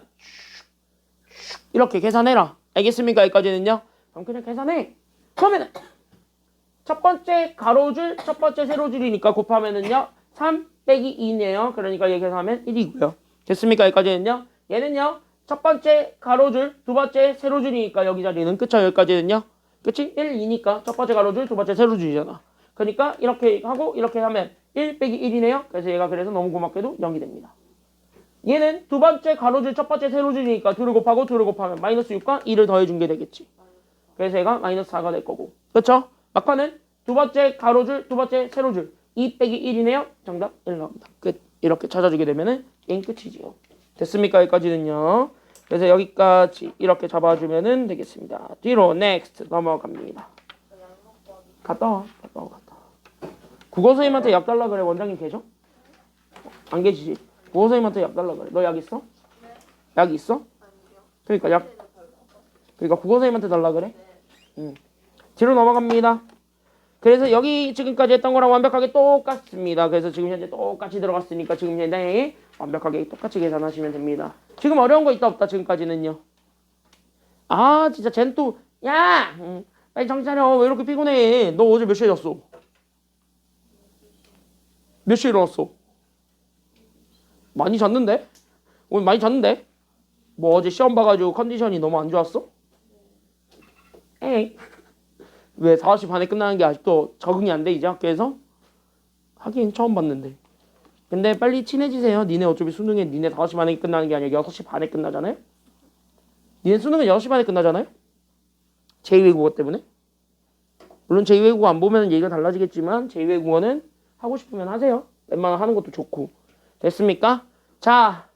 이렇게 계산해라. 알겠습니까? 여기까지는요. 그럼 그냥 계산해. 그러면은 첫 번째 가로줄, 첫 번째 세로줄이니까 곱하면은요 3 빼기 2네요. 그러니까 얘 계산하면 1이고요. 됐습니까? 여기까지는요. 얘는요 첫 번째 가로줄, 두 번째 세로줄이니까 여기 자리는 끝이야. 여기까지는요. 그치? 1, 2니까 첫 번째 가로줄, 두 번째 세로줄이잖아. 그러니까 이렇게 하고 이렇게 하면 1 빼기 1이네요. 그래서 얘가 그래서 너무 고맙게도 0이 됩니다. 얘는 두 번째 가로줄, 첫 번째 세로줄이니까 둘을 곱하고 둘을 곱하면 마이너스 6과 2를 더해준 게 되겠지. 그래서 얘가 마이너스 4가 될 거고. 그렇죠? 막판은 두 번째 가로줄, 두 번째 세로줄 2 빼기 1이네요. 정답 1 나옵니다. 끝. 이렇게 찾아주게 되면은 게임 끝이지요. 됐습니까? 여기까지는요. 그래서 여기까지 이렇게 잡아주면은 되겠습니다. 뒤로 next 넘어갑니다. 갔다 와. 국어 선생님한테 약 달라 그래. 원장님 계셔? 안 계시지? 국어 선생님한테 약 달라 그래. 너 약 있어? 네. 약 있어? 그러니까 국어 선생님한테 달라 그래. 뒤로 넘어갑니다. 그래서 여기 지금까지 했던 거랑 완벽하게 똑같습니다. 그래서 지금 현재 똑같이 들어갔으니까 지금 현재 완벽하게 똑같이 계산하시면 됩니다. 지금 어려운 거 있다 없다 지금까지는요. 진짜 쟨 또 야! 빨리 정신 차려. 왜 이렇게 피곤해? 너 어제 몇 시에 잤어? 몇 시에 일어났어? 많이 잤는데? 오늘 많이 잤는데? 뭐 어제 시험 봐가지고 컨디션이 너무 안 좋았어? 에이. 왜 5시 반에 끝나는 게 아직도 적응이 안 돼 이제 학교에서? 하긴 처음 봤는데. 근데 빨리 친해지세요. 니네 어차피 수능에 니네 5시 반에 끝나는 게 아니라 6시 반에 끝나잖아요? 니네 수능은 6시 반에 끝나잖아요? 제2외국어 때문에? 물론 제2외국어 안 보면 얘기가 달라지겠지만 제2외국어는 하고 싶으면 하세요. 웬만하면 하는 것도 좋고. 됐습니까? 자,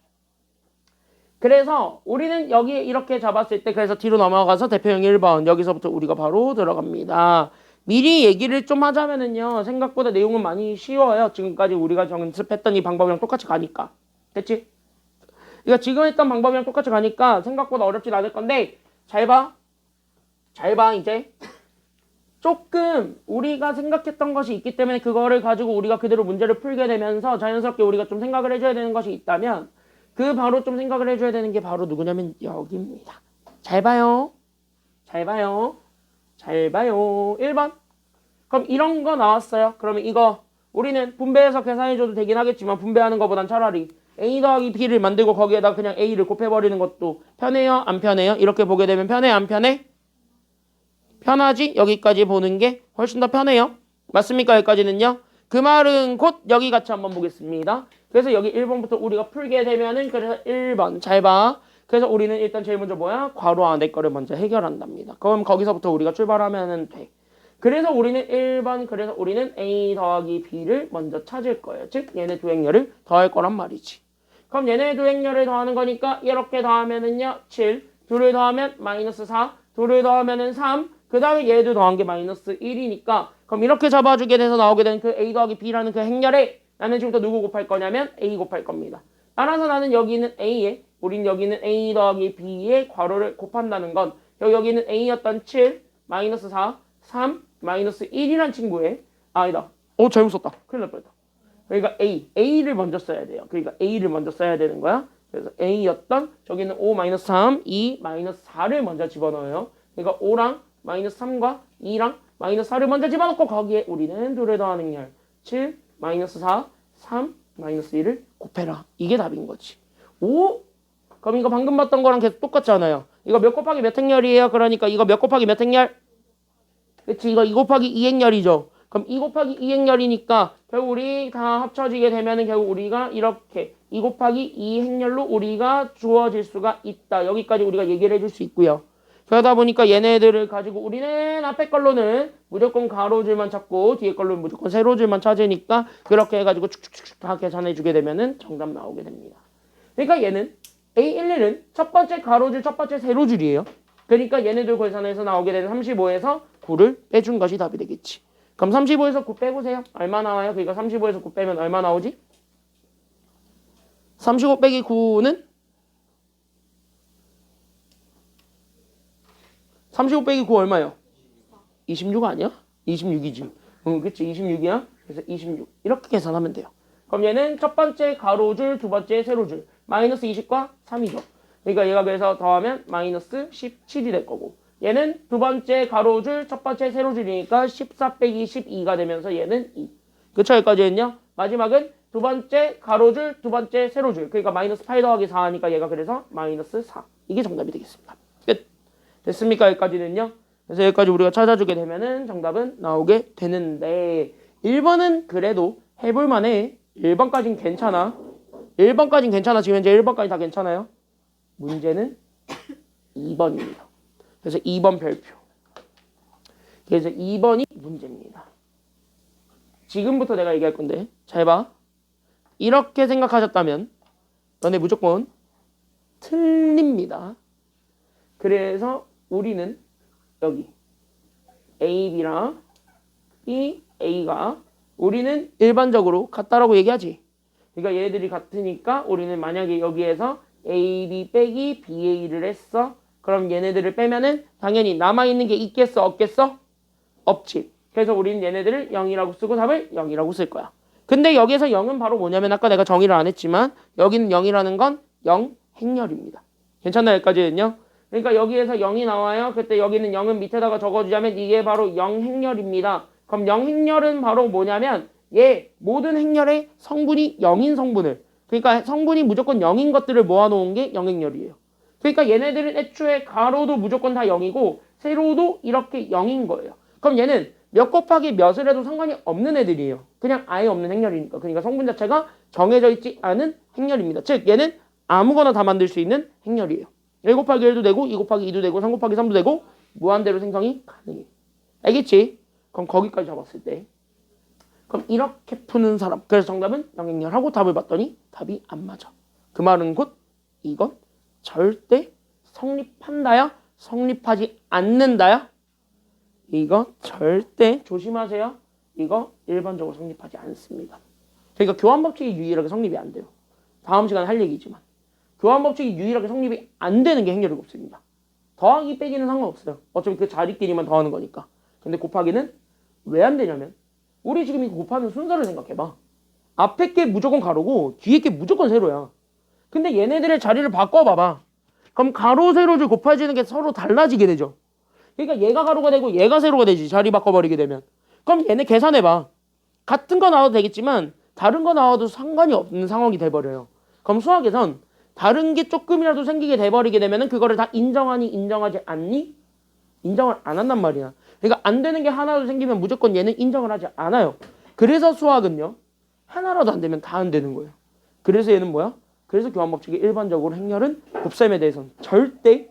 그래서 우리는 여기 이렇게 잡았을 때 그래서 뒤로 넘어가서 대표형 1번 여기서부터 우리가 바로 들어갑니다. 미리 얘기를 좀 하자면은요. 생각보다 내용은 많이 쉬워요. 지금까지 우리가 연습했던 이 방법이랑 똑같이 가니까. 됐지? 그러니까 지금 했던 방법이랑 똑같이 가니까 생각보다 어렵진 않을 건데 잘 봐. 잘 봐 이제. 조금 우리가 생각했던 것이 있기 때문에 그거를 가지고 우리가 그대로 문제를 풀게 되면서 자연스럽게 우리가 좀 생각을 해줘야 되는 것이 있다면 그 바로 좀 생각을 해줘야 되는 게 바로 누구냐면 여기입니다. 잘 봐요. 잘 봐요. 잘 봐요. 1번. 그럼 이런 거 나왔어요. 그러면 이거 우리는 분배해서 계산해줘도 되긴 하겠지만 분배하는 것보단 차라리 A 더하기 B를 만들고 거기에다 그냥 A를 곱해버리는 것도 편해요? 안 편해요? 이렇게 보게 되면 편해? 안 편해? 편하지? 여기까지 보는 게 훨씬 더 편해요. 맞습니까? 여기까지는요. 그 말은 곧 여기 같이 한번 보겠습니다. 그래서 여기 1번부터 우리가 풀게 되면은 그래서 1번 잘 봐. 그래서 우리는 일단 제일 먼저 뭐야? 괄호 안에 거를 먼저 해결한답니다. 그럼 거기서부터 우리가 출발하면 돼. 그래서 우리는 1번 그래서 우리는 A 더하기 B를 먼저 찾을 거예요. 즉 얘네 두 행렬을 더할 거란 말이지. 그럼 얘네 두 행렬을 더하는 거니까 이렇게 더하면은요 7 둘을 더하면 마이너스 4 둘을 더하면은 3 그 다음에 얘도 더한 게 마이너스 1이니까 그럼 이렇게 잡아주게 돼서 나오게 되는 그 A 더하기 B라는 그 행렬에 나는 지금부터 누구 곱할 거냐면 A 곱할 겁니다. 따라서 나는 여기는 A에 우린 여기는 A 더하기 B의 괄호를 곱한다는 건 여기는 A였던 7 마이너스 4 3 마이너스 1이란 친구의 아니다. 잘못 썼다. 큰일 날 뻔했다. 그러니까 A를 먼저 써야 돼요. 그러니까 A를 먼저 써야 되는 거야. 그래서 A였던 저기는 5 마이너스 3 2 마이너스 4를 먼저 집어넣어요. 그러니까 5랑 마이너스 3과 2랑 마이너스 4를 먼저 집어넣고 거기에 우리는 둘을 더하는 행렬 7 마이너스 4 3 마이너스 1을 곱해라. 이게 답인 거지. 오? 그럼 이거 방금 봤던 거랑 계속 똑같잖아요. 이거 몇 곱하기 몇 행렬이에요? 그러니까 이거 몇 곱하기 몇 행렬? 그치? 이거 2 곱하기 2 행렬이죠. 그럼 2 곱하기 2 행렬이니까 결국 우리 다 합쳐지게 되면은 결국 우리가 이렇게 2 곱하기 2 행렬로 우리가 주어질 수가 있다. 여기까지 우리가 얘기를 해줄 수 있고요. 그러다 보니까 얘네들을 가지고 우리는 앞에 걸로는 무조건 가로줄만 찾고 뒤에 걸로는 무조건 세로줄만 찾으니까 그렇게 해가지고 축축축 다 계산해주게 되면은 정답 나오게 됩니다. 그러니까 얘는 A11은 첫 번째 가로줄, 첫 번째 세로줄이에요. 그러니까 얘네들 계산해서 나오게 되는 35에서 9를 빼준 것이 답이 되겠지. 그럼 35에서 9 빼보세요. 얼마 나와요? 그러니까 35에서 9 빼면 얼마 나오지? 35 빼기 9는 35 빼기 9 얼마요? 26 아니야? 26이지. 그치 26이야. 그래서 26 이렇게 계산하면 돼요. 그럼 얘는 첫 번째 가로줄, 두 번째 세로줄 마이너스 20과 3이죠. 그러니까 얘가 그래서 더하면 마이너스 17이 될 거고 얘는 두 번째 가로줄, 첫 번째 세로줄이니까 14 빼기 12가 되면서 얘는 2. 그쵸? 여기까지는요. 마지막은 두 번째 가로줄, 두 번째 세로줄. 그러니까 마이너스 8 더하기 4 하니까 얘가 그래서 마이너스 4. 이게 정답이 되겠습니다. 끝. 됐습니까? 여기까지는요. 그래서 여기까지 우리가 찾아주게 되면은 정답은 나오게 되는데 1번은 그래도 해볼만해. 1번까지는 괜찮아. 1번까지는 괜찮아. 지금 현재 1번까지 다 괜찮아요. 문제는 2번입니다. 그래서 2번 별표. 그래서 2번이 문제입니다. 지금부터 내가 얘기할 건데 잘 봐. 이렇게 생각하셨다면 너네 무조건 틀립니다. 그래서 우리는 여기 A, B랑 B, A가 우리는 일반적으로 같다라고 얘기하지. 그러니까 얘네들이 같으니까 우리는 만약에 여기에서 A, B 빼기 B, A를 했어. 그럼 얘네들을 빼면은 당연히 남아있는 게 있겠어? 없겠어? 없지. 그래서 우리는 얘네들을 0이라고 쓰고 답을 0이라고 쓸 거야. 근데 여기에서 0은 바로 뭐냐면 아까 내가 정의를 안 했지만 여기는 0이라는 건 0 행렬입니다. 괜찮나요? 여기까지는요? 그러니까 여기에서 0이 나와요. 그때 여기는 0은 밑에다가 적어주자면 이게 바로 0 행렬입니다. 그럼 0 행렬은 바로 뭐냐면 얘 모든 행렬의 성분이 0인 성분을 그러니까 성분이 무조건 0인 것들을 모아놓은 게 0 행렬이에요. 그러니까 얘네들은 애초에 가로도 무조건 다 0이고 세로도 이렇게 0인 거예요. 그럼 얘는 몇 곱하기 몇을 해도 상관이 없는 애들이에요. 그냥 아예 없는 행렬이니까. 그러니까 성분 자체가 정해져 있지 않은 행렬입니다. 즉 얘는 아무거나 다 만들 수 있는 행렬이에요. 1 곱하기 1도 되고 2 곱하기 2도 되고 3 곱하기 3도 되고 무한대로 생성이 가능해. 알겠지? 그럼 거기까지 잡았을 때 그럼 이렇게 푸는 사람 그래서 정답은 영행렬하고 답을 봤더니 답이 안 맞아. 그 말은 곧 이건 절대 성립한다야? 성립하지 않는다야? 이거 절대 조심하세요. 이거 일반적으로 성립하지 않습니다. 그러니까 교환법칙이 유일하게 성립이 안 돼요. 다음 시간에 할 얘기지만 교환 법칙이 유일하게 성립이 안 되는 게 행렬의 곱셈입니다. 더하기 빼기는 상관없어요. 어차피 그 자리끼리만 더하는 거니까. 근데 곱하기는 왜 안 되냐면 우리 지금 이거 곱하는 순서를 생각해봐. 앞에 게 무조건 가로고 뒤에 게 무조건 세로야. 근데 얘네들의 자리를 바꿔봐봐. 그럼 가로 세로를 곱해지는 게 서로 달라지게 되죠. 그러니까 얘가 가로가 되고 얘가 세로가 되지. 자리 바꿔버리게 되면. 그럼 얘네 계산해봐. 같은 거 나와도 되겠지만 다른 거 나와도 상관이 없는 상황이 돼버려요. 그럼 수학에선 다른 게 조금이라도 생기게 돼버리게 되면은 그거를 다 인정하니 인정하지 않니? 인정을 안 한단 말이야. 그러니까 안 되는 게 하나도 생기면 무조건 얘는 인정을 하지 않아요. 그래서 수학은요. 하나라도 안 되면 다 안 되는 거예요. 그래서 얘는 뭐야? 그래서 교환법칙이 일반적으로 행렬은 곱셈에 대해서는 절대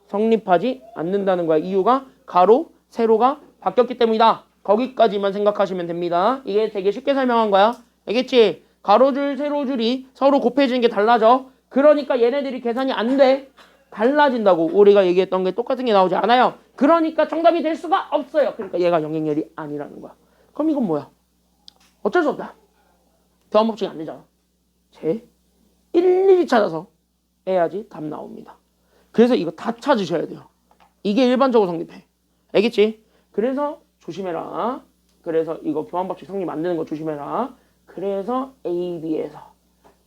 성립하지 않는다는 거야. 이유가 가로, 세로가 바뀌었기 때문이다. 거기까지만 생각하시면 됩니다. 이게 되게 쉽게 설명한 거야. 알겠지? 가로줄, 세로줄이 서로 곱해지는 게 달라져. 그러니까 얘네들이 계산이 안 돼. 달라진다고. 우리가 얘기했던 게 똑같은 게 나오지 않아요. 그러니까 정답이 될 수가 없어요. 그러니까 얘가 영행렬이 아니라는 거야. 그럼 이건 뭐야? 어쩔 수 없다. 교환법칙이 안 되잖아. 제 일일이 찾아서 해야지 답 나옵니다. 그래서 이거 다 찾으셔야 돼요. 이게 일반적으로 성립해. 알겠지? 그래서 조심해라. 그래서 이거 교환법칙 성립 안 되는 거 조심해라. 그래서 A, B에서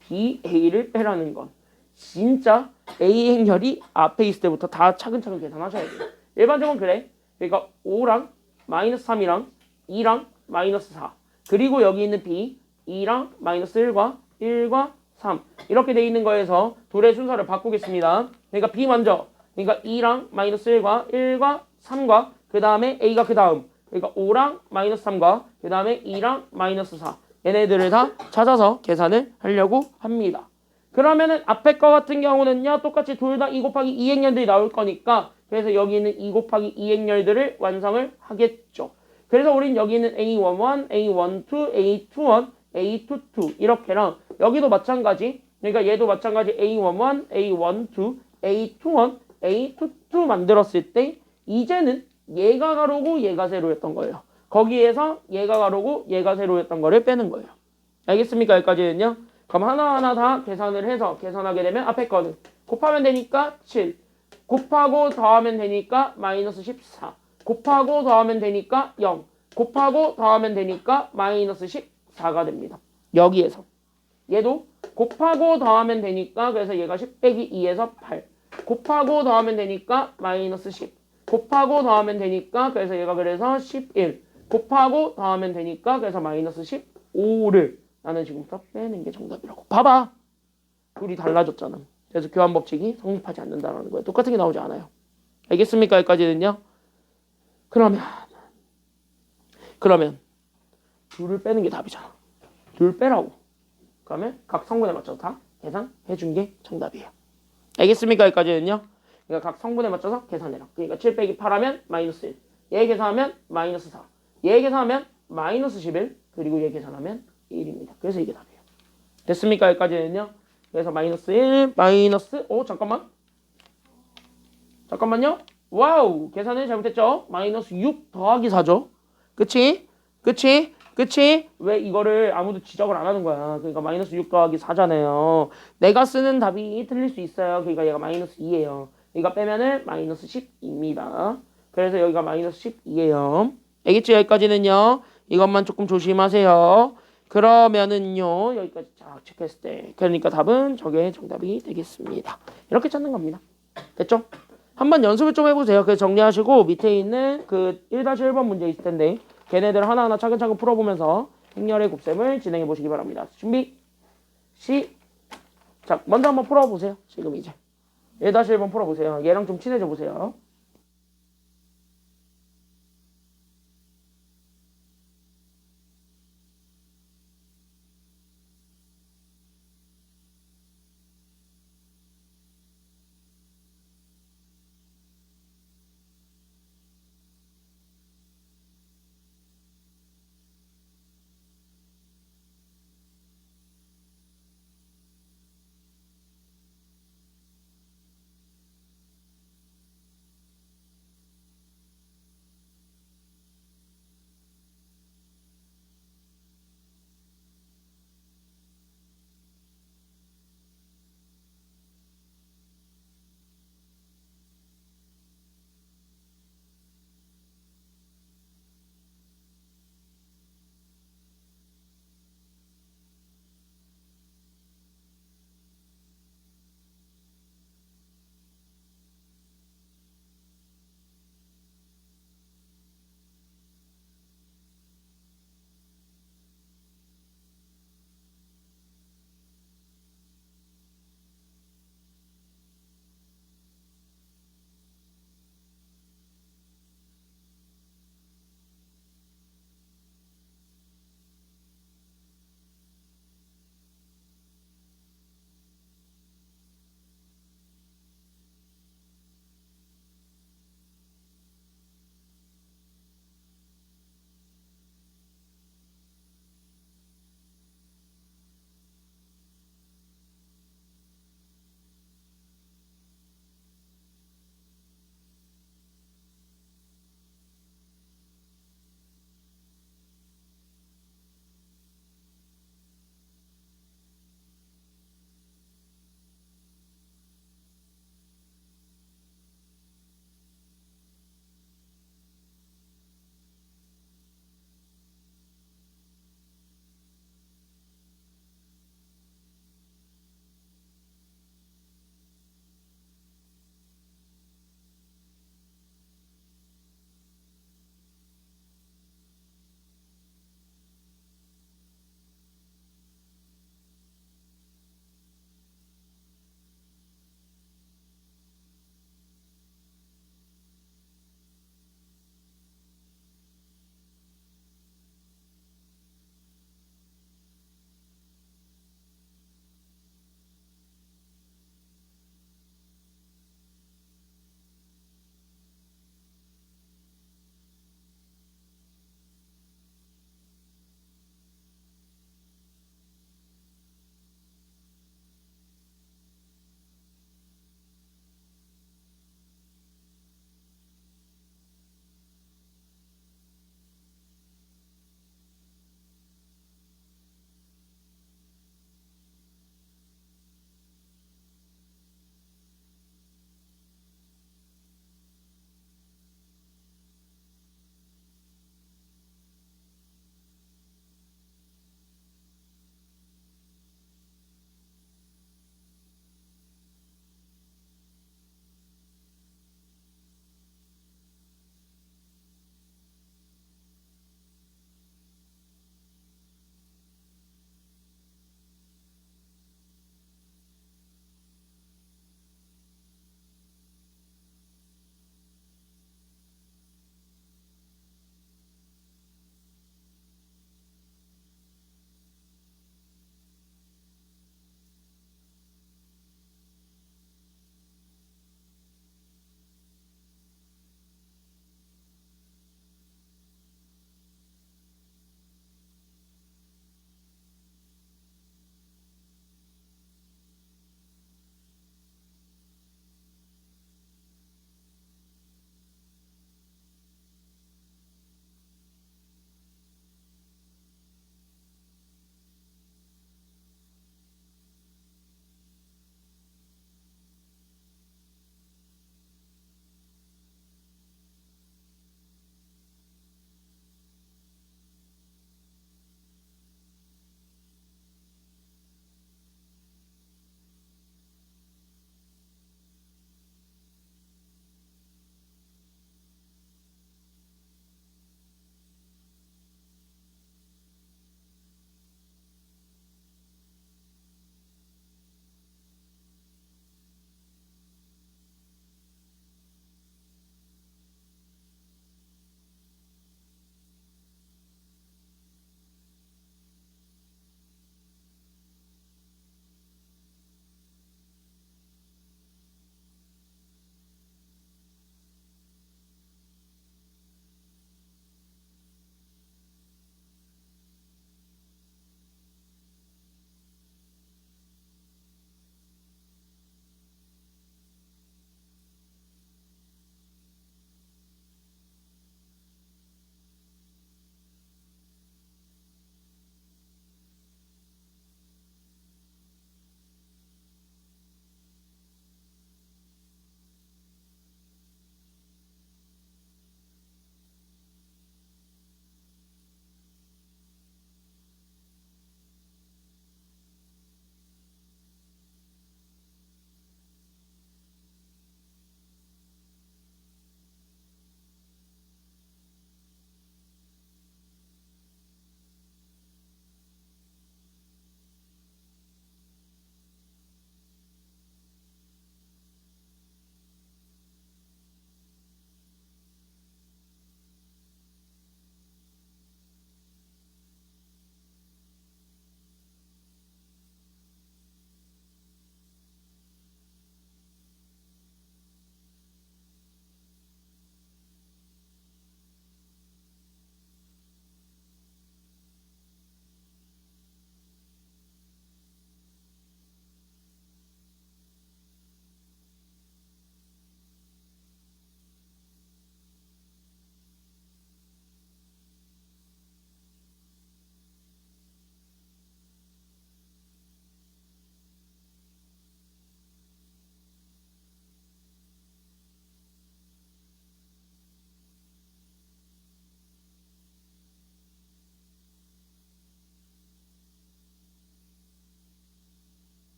B, A를 빼라는 건 진짜 A 행렬이 앞에 있을 때부터 다 차근차근 계산하셔야 돼요. 일반적으로 그래. 그러니까 5랑 마이너스 3이랑 2랑 마이너스 4 그리고 여기 있는 B 2랑 마이너스 1과 1과 3 이렇게 돼 있는 거에서 둘의 순서를 바꾸겠습니다. 그러니까 B 먼저 그러니까 2랑 마이너스 1과 1과 3과 그 다음에 A가 그 다음 그러니까 5랑 마이너스 3과 그 다음에 2랑 마이너스 4 얘네들을 다 찾아서 계산을 하려고 합니다. 그러면은 앞에 거 같은 경우는요 똑같이 둘 다 2 곱하기 2 행렬들이 나올 거니까 그래서 여기 있는 2 곱하기 2 행렬들을 완성을 하겠죠. 그래서 우린 여기 있는 A11, A12, A21, A22 이렇게랑 여기도 마찬가지 그러니까 얘도 마찬가지 A11, A12, A21, A22 만들었을 때 이제는 얘가 가로고 얘가 세로였던 거예요. 거기에서 얘가 가로고 얘가 세로였던 거를 빼는 거예요. 알겠습니까? 여기까지는요. 그럼 하나하나 다 계산을 해서 계산하게 되면 앞에 거는 곱하면 되니까 7 곱하고 더하면 되니까 마이너스 14 곱하고 더하면 되니까 0 곱하고 더하면 되니까 마이너스 14가 됩니다. 여기에서 얘도 곱하고 더하면 되니까 그래서 얘가 10 빼기 2에서 8 곱하고 더하면 되니까 마이너스 10 곱하고 더하면 되니까 그래서 얘가 그래서 11 곱하고 더하면 되니까 그래서 마이너스 15를 나는 지금부터 빼는 게 정답이라고. 봐봐. 둘이 달라졌잖아. 그래서 교환법칙이 성립하지 않는다는 거예요. 똑같은 게 나오지 않아요. 알겠습니까? 여기까지는요. 그러면 둘을 빼는 게 답이잖아. 둘 빼라고. 그러면 각 성분에 맞춰서 다 계산해 준 게 정답이에요. 알겠습니까? 여기까지는요. 그러니까 각 성분에 맞춰서 계산해라. 그러니까 7 빼기 8 하면 마이너스 1. 얘 계산하면 마이너스 4. 얘 계산하면 마이너스 11. 그리고 얘 계산하면 1입니다. 그래서 이게 답이에요. 됐습니까? 여기까지는요. 그래서 마이너스 1, 마이너스 잠깐만요. 와우! 계산을 잘못했죠? 마이너스 6 더하기 4죠? 그치? 왜 이거를 아무도 지적을 안 하는 거야? 그러니까 마이너스 6 더하기 4잖아요. 내가 쓰는 답이 틀릴 수 있어요. 그러니까 얘가 마이너스 2예요. 이거 빼면은 마이너스 10입니다. 그래서 여기가 마이너스 12예요. 알겠죠? 여기까지는요. 이것만 조금 조심하세요. 그러면은요. 여기까지 쫙 체크했을 때 그러니까 답은 저게 정답이 되겠습니다. 이렇게 찾는 겁니다. 됐죠? 한번 연습을 좀 해보세요. 그래서 정리하시고 밑에 있는 그 1-1번 문제 있을 텐데 걔네들 하나하나 차근차근 풀어보면서 행렬의 곱셈을 진행해 보시기 바랍니다. 준비 시작. 먼저 한번 풀어보세요. 지금 이제 1-1번 풀어보세요. 얘랑 좀 친해져 보세요.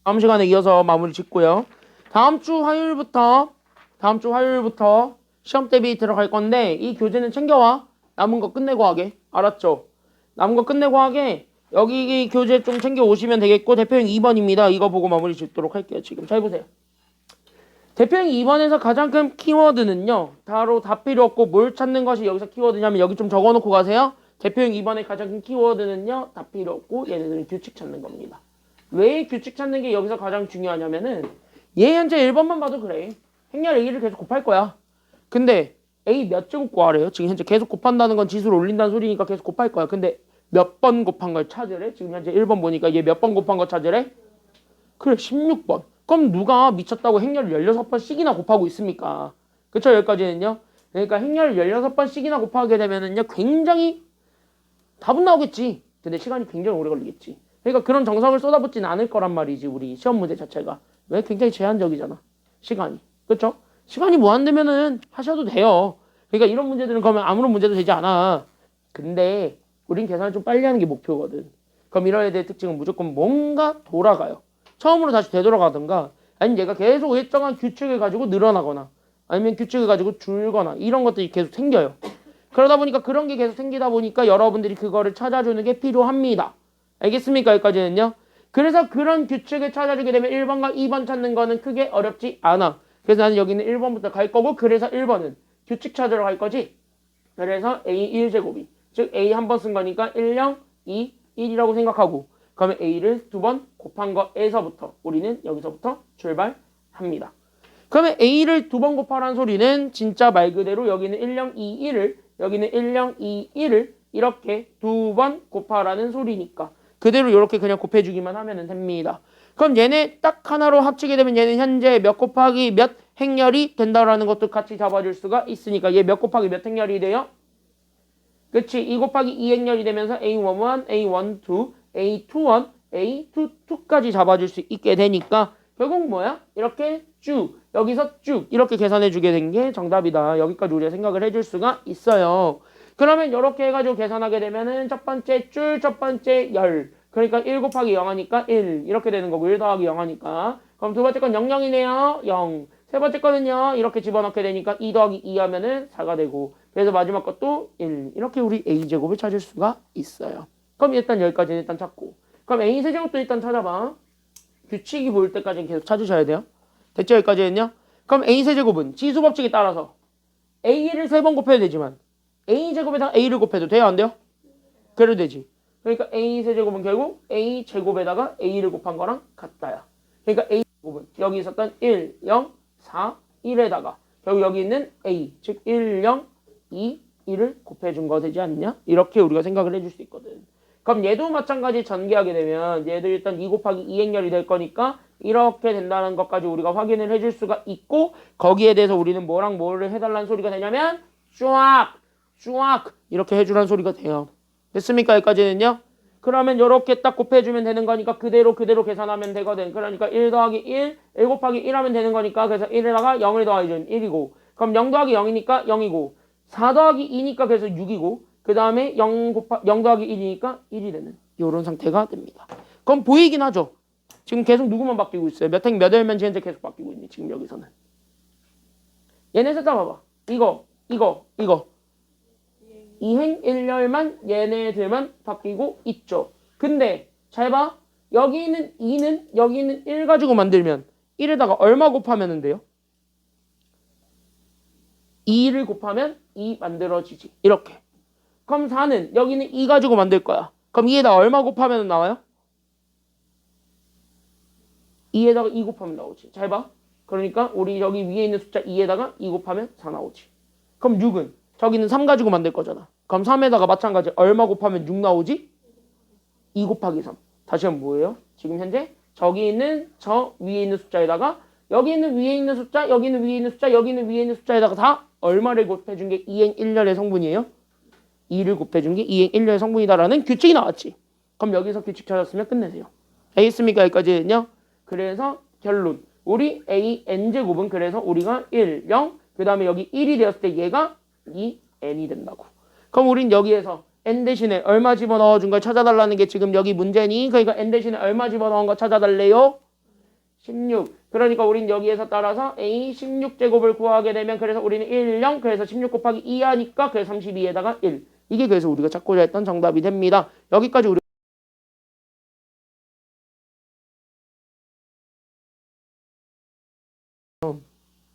다음 시간에 이어서 마무리 짓고요. 다음 주 화요일부터 시험 대비 들어갈 건데 이 교재는 챙겨와. 남은 거 끝내고 하게. 알았죠? 남은 거 끝내고 하게. 여기 교재 좀 챙겨 오시면 되겠고 대표형 2번입니다. 이거 보고 마무리 짓도록 할게요. 지금 잘 보세요. 대표형 2번에서 가장 큰 키워드는요. 바로 다 필요 없고 뭘 찾는 것이 여기서 키워드냐면 여기 좀 적어놓고 가세요. 대표형 2번의 가장 큰 키워드는요. 다 필요 없고 얘네들은 규칙 찾는 겁니다. 왜 규칙 찾는 게 여기서 가장 중요하냐면은 얘 현재 1번만 봐도 그래. 행렬 A를 계속 곱할 거야. 근데 A 몇 제곱 구하래요? 지금 현재 계속 곱한다는 건 지수를 올린다는 소리니까 계속 곱할 거야. 근데 몇 번 곱한 걸 찾으래? 지금 현재 1번 보니까 얘 몇 번 곱한 거 찾으래? 그래 16번. 그럼 누가 미쳤다고 행렬을 16번씩이나 곱하고 있습니까? 그쵸? 여기까지는요. 그러니까 행렬을 16번씩이나 곱하게 되면은요 굉장히 답은 나오겠지. 근데 시간이 굉장히 오래 걸리겠지. 그러니까 그런 정성을 쏟아붓진 않을 거란 말이지. 우리 시험 문제 자체가. 왜? 굉장히 제한적이잖아. 시간이. 그쵸? 시간이 무한되면은 하셔도 돼요. 그러니까 이런 문제들은 그러면 아무런 문제도 되지 않아. 근데 우린 계산을 좀 빨리 하는 게 목표거든. 그럼 이런 애들의 특징은 무조건 뭔가 돌아가요. 처음으로 다시 되돌아가든가 아니면 얘가 계속 일정한 규칙을 가지고 늘어나거나 아니면 규칙을 가지고 줄거나 이런 것들이 계속 생겨요. 그러다 보니까 그런 게 계속 생기다 보니까 여러분들이 그거를 찾아주는 게 필요합니다. 알겠습니까? 여기까지는요. 그래서 그런 규칙을 찾아주게 되면 1번과 2번 찾는 거는 크게 어렵지 않아. 그래서 나는 여기는 1번부터 갈 거고 그래서 1번은 규칙 찾으러 갈 거지. 그래서 A 1제곱이 즉 A 한 번 쓴 거니까 1, 0, 2, 1이라고 생각하고 그러면 A를 두 번 곱한 거에서부터 우리는 여기서부터 출발합니다. 그러면 A를 두 번 곱하라는 소리는 진짜 말 그대로 여기는 1, 0, 2, 1을 여기는 1, 0, 2, 1을 이렇게 두 번 곱하라는 소리니까 그대로 이렇게 그냥 곱해주기만 하면 됩니다. 그럼 얘네 딱 하나로 합치게 되면 얘는 현재 몇 곱하기 몇 행렬이 된다라는 것도 같이 잡아줄 수가 있으니까 얘 몇 곱하기 몇 행렬이 돼요? 그치? 2 곱하기 2 행렬이 되면서 A11, A12, A21, A22까지 잡아줄 수 있게 되니까 결국 뭐야? 이렇게 쭉 여기서 쭉 이렇게 계산해주게 된 게 정답이다. 여기까지 우리가 생각을 해줄 수가 있어요. 그러면 이렇게 해가지고 계산하게 되면은 첫 번째 줄, 첫 번째 열. 그러니까 1 곱하기 0 하니까 1 이렇게 되는 거고 1 더하기 0 하니까 그럼 두 번째 건 0이네요. 0. 세 번째 거는요. 이렇게 집어넣게 되니까 2 더하기 2 하면은 4가 되고 그래서 마지막 것도 1. 이렇게 우리 A제곱을 찾을 수가 있어요. 그럼 일단 여기까지는 일단 찾고 그럼 A 세제곱도 일단 찾아봐. 규칙이 보일 때까지는 계속 찾으셔야 돼요. 됐죠? 여기까지는요. 그럼 A 세제곱은 지수 법칙에 따라서 A를 3번 곱해야 되지만 A제곱에다가 A를 곱해도 돼요? 안 돼요? 그래도 되지. 그러니까 A 세제곱은 결국 A 제곱에다가 A를 곱한 거랑 같다야. 그러니까 A 제곱은 여기 있었던 1, 0, 4, 1에다가 결국 여기 있는 A 즉 1, 0, 2, 1을 곱해준 거 되지 않냐? 이렇게 우리가 생각을 해줄 수 있거든. 그럼 얘도 마찬가지 전개하게 되면 얘도 일단 2 곱하기 2 행렬이 될 거니까 이렇게 된다는 것까지 우리가 확인을 해줄 수가 있고 거기에 대해서 우리는 뭐랑 뭐를 해달라는 소리가 되냐면 쫙 이렇게 해주라는 소리가 돼요. 됐습니까? 여기까지는요. 그러면 이렇게 딱 곱해주면 되는 거니까 그대로 계산하면 되거든. 그러니까 1 더하기 1, 1 곱하기 1 하면 되는 거니까 그래서 1에다가 0을 더하면 1이고 그럼 0 더하기 0이니까 0이고 4 더하기 2니까 그래서 6이고 그 다음에 0 더하기 1이니까 1이 되는 이런 상태가 됩니다. 그럼 보이긴 하죠. 지금 계속 누구만 바뀌고 있어요. 몇 행 몇 열면 현재 계속 바뀌고 있니 지금 여기서는. 얘네 셋 다 봐봐. 이거 2행 1열만 얘네들만 바뀌고 있죠. 근데 잘 봐. 여기 있는 2는 여기 있는 1 가지고 만들면 1에다가 얼마 곱하면 돼요? 2를 곱하면 2 만들어지지. 이렇게. 그럼 4는 여기는 2 가지고 만들 거야. 그럼 2에다 얼마 곱하면 나와요? 2에다가 2 곱하면 나오지. 잘 봐. 그러니까 우리 여기 위에 있는 숫자 2에다가 2 곱하면 4 나오지. 그럼 6은 저기는 3 가지고 만들 거잖아. 그럼 3에다가 마찬가지 얼마 곱하면 6 나오지? 2 곱하기 3. 다시 한번 뭐예요? 지금 현재 저기 있는 저 위에 있는 숫자에다가 여기 있는 위에 있는 숫자, 여기 있는 위에 있는 숫자, 여기 있는 위에 있는 숫자에다가 다 얼마를 곱해준 게 2행 1열의 성분이에요? 2를 곱해준 게 2행 1열의 성분이다라는 규칙이 나왔지. 그럼 여기서 규칙 찾았으면 끝내세요. 알겠습니까? 여기까지는요. 그래서 결론. 우리 AN제곱은 그래서 우리가 1, 0, 그 다음에 여기 1이 되었을 때 얘가 2N이 된다고. 그럼 우린 여기에서 N 대신에 얼마 집어넣어준 걸 찾아달라는 게 지금 여기 문제니 그러니까 N 대신에 얼마 집어넣은 거 찾아달래요? 16. 그러니까 우린 여기에서 따라서 A 16제곱을 구하게 되면 그래서 우리는 1, 0 그래서 16 곱하기 2 하니까 그래서 32에다가 1. 이게 그래서 우리가 찾고자 했던 정답이 됩니다. 여기까지 우리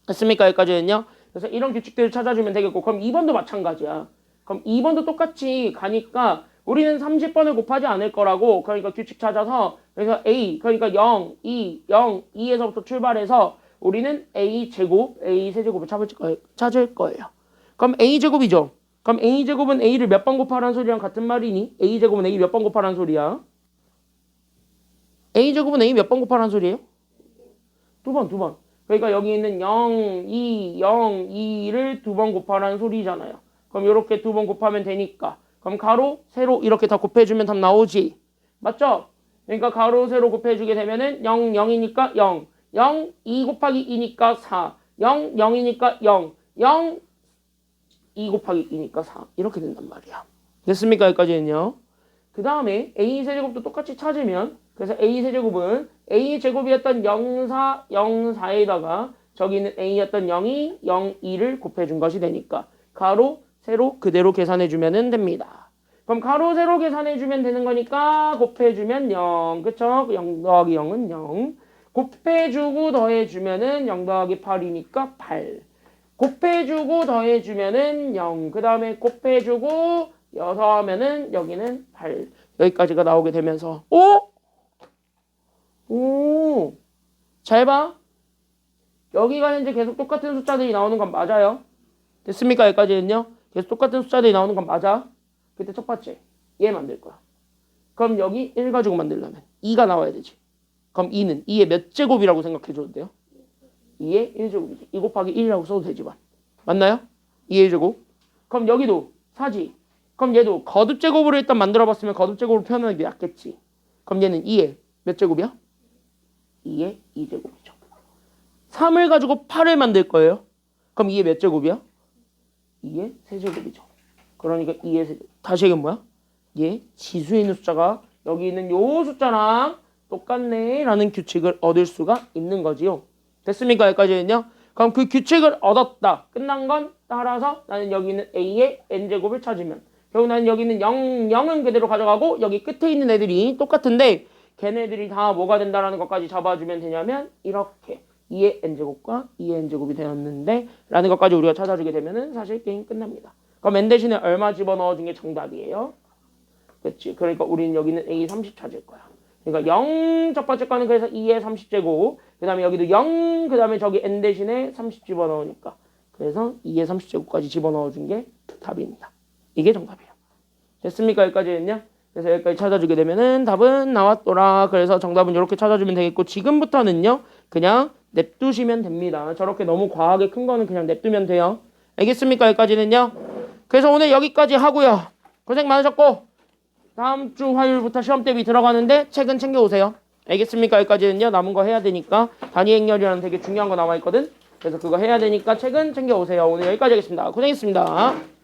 했습니까? 여기까지는요. 그래서 이런 규칙들을 찾아주면 되겠고 그럼 2번도 마찬가지야. 그럼 2번도 똑같이 가니까 우리는 30번을 곱하지 않을 거라고 그러니까 규칙 찾아서 그래서 A 그러니까 0, 2, 0, 2에서부터 출발해서 우리는 A 제곱, A 세제곱을 찾을 거예요. 그럼 A 제곱이죠. 그럼 A 제곱은 A를 몇 번 곱하라는 소리랑 같은 말이니? A 제곱은 A 몇 번 곱하라는 소리야? A 제곱은 A 몇 번 곱하라는 소리예요? 두 번. 그러니까 여기 있는 0, 2, 0, 2를 두 번 곱하라는 소리잖아요. 그럼 이렇게 두 번 곱하면 되니까. 그럼 가로, 세로 이렇게 다 곱해주면 답 나오지. 맞죠? 그러니까 가로, 세로 곱해주게 되면은 0, 0이니까 0. 0, 2 곱하기 2니까 4. 0, 0이니까 0. 0, 2 곱하기 2니까 4. 이렇게 된단 말이야. 됐습니까? 여기까지는요. 그 다음에 A 세제곱도 똑같이 찾으면 그래서 A 세제곱은 A 제곱이었던 04, 04에다가 저기 있는 A였던 02, 02를 곱해준 것이 되니까 가로, 세로 그대로 계산해주면 됩니다. 그럼 가로, 세로 계산해주면 되는 거니까 곱해주면 0. 그쵸? 0 더하기 0은 0. 곱해주고 더해주면은 0 더하기 8이니까 8. 곱해주고 더해주면은 0. 그 다음에 곱해주고 여서하면은 여기는 8. 여기까지가 나오게 되면서 오! 잘 봐. 여기가 현재 계속 똑같은 숫자들이 나오는 건 맞아요. 됐습니까? 여기까지는요. 계속 똑같은 숫자들이 나오는 건 맞아. 그때 첫 번째 얘 만들 거야. 그럼 여기 1 가지고 만들려면 2가 나와야 되지. 그럼 2는 2의 몇 제곱이라고 생각해 줘도 돼요? 2의 1제곱이지. 2 곱하기 1이라고 써도 되지만. 맞나요? 2의 1제곱. 그럼 여기도 4지. 그럼 얘도 거듭 제곱으로 일단 만들어 봤으면 거듭 제곱으로 표현하는 게 낫겠지. 그럼 얘는 2의 몇 제곱이야? 2의 2제곱이죠. 3을 가지고 8을 만들 거예요. 그럼 2의 몇 제곱이야? 2의 세제곱이죠. 그러니까 2의 세제곱. 다시 이게 뭐야? 얘 지수에 있는 숫자가 여기 있는 요 숫자랑 똑같네 라는 규칙을 얻을 수가 있는 거지요. 됐습니까? 여기까지는요. 그럼 그 규칙을 얻었다. 끝난 건 따라서 나는 여기 있는 A의 N제곱을 찾으면 결국 나는 여기 있는 0, 0은 그대로 가져가고 여기 끝에 있는 애들이 똑같은데 걔네들이 다 뭐가 된다라는 것까지 잡아주면 되냐면 이렇게 2의 N제곱과 2의 N제곱이 되었는데 라는 것까지 우리가 찾아주게 되면은 사실 게임 끝납니다. 그럼 N 대신에 얼마 집어넣어준 게 정답이에요? 그렇지. 그러니까 우리는 여기는 A 30 찾을 거야. 그러니까 0 첫 번째 거는 그래서 2의 30제곱 그 다음에 여기도 0 그 다음에 저기 N 대신에 30 집어넣으니까 그래서 2의 30제곱까지 집어넣어준 게 답입니다. 이게 정답이에요. 됐습니까? 여기까지는요. 그래서 여기까지 찾아주게 되면은 답은 나왔더라. 그래서 정답은 이렇게 찾아주면 되겠고 지금부터는요. 그냥 냅두시면 됩니다. 저렇게 너무 과하게 큰 거는 그냥 냅두면 돼요. 알겠습니까? 여기까지는요. 그래서 오늘 여기까지 하고요. 고생 많으셨고 다음 주 화요일부터 시험 대비 들어가는데 책은 챙겨오세요. 알겠습니까? 여기까지는요. 남은 거 해야 되니까 단위 행렬이라는 되게 중요한 거 나와 있거든. 그래서 그거 해야 되니까 책은 챙겨오세요. 오늘 여기까지 하겠습니다. 고생했습니다.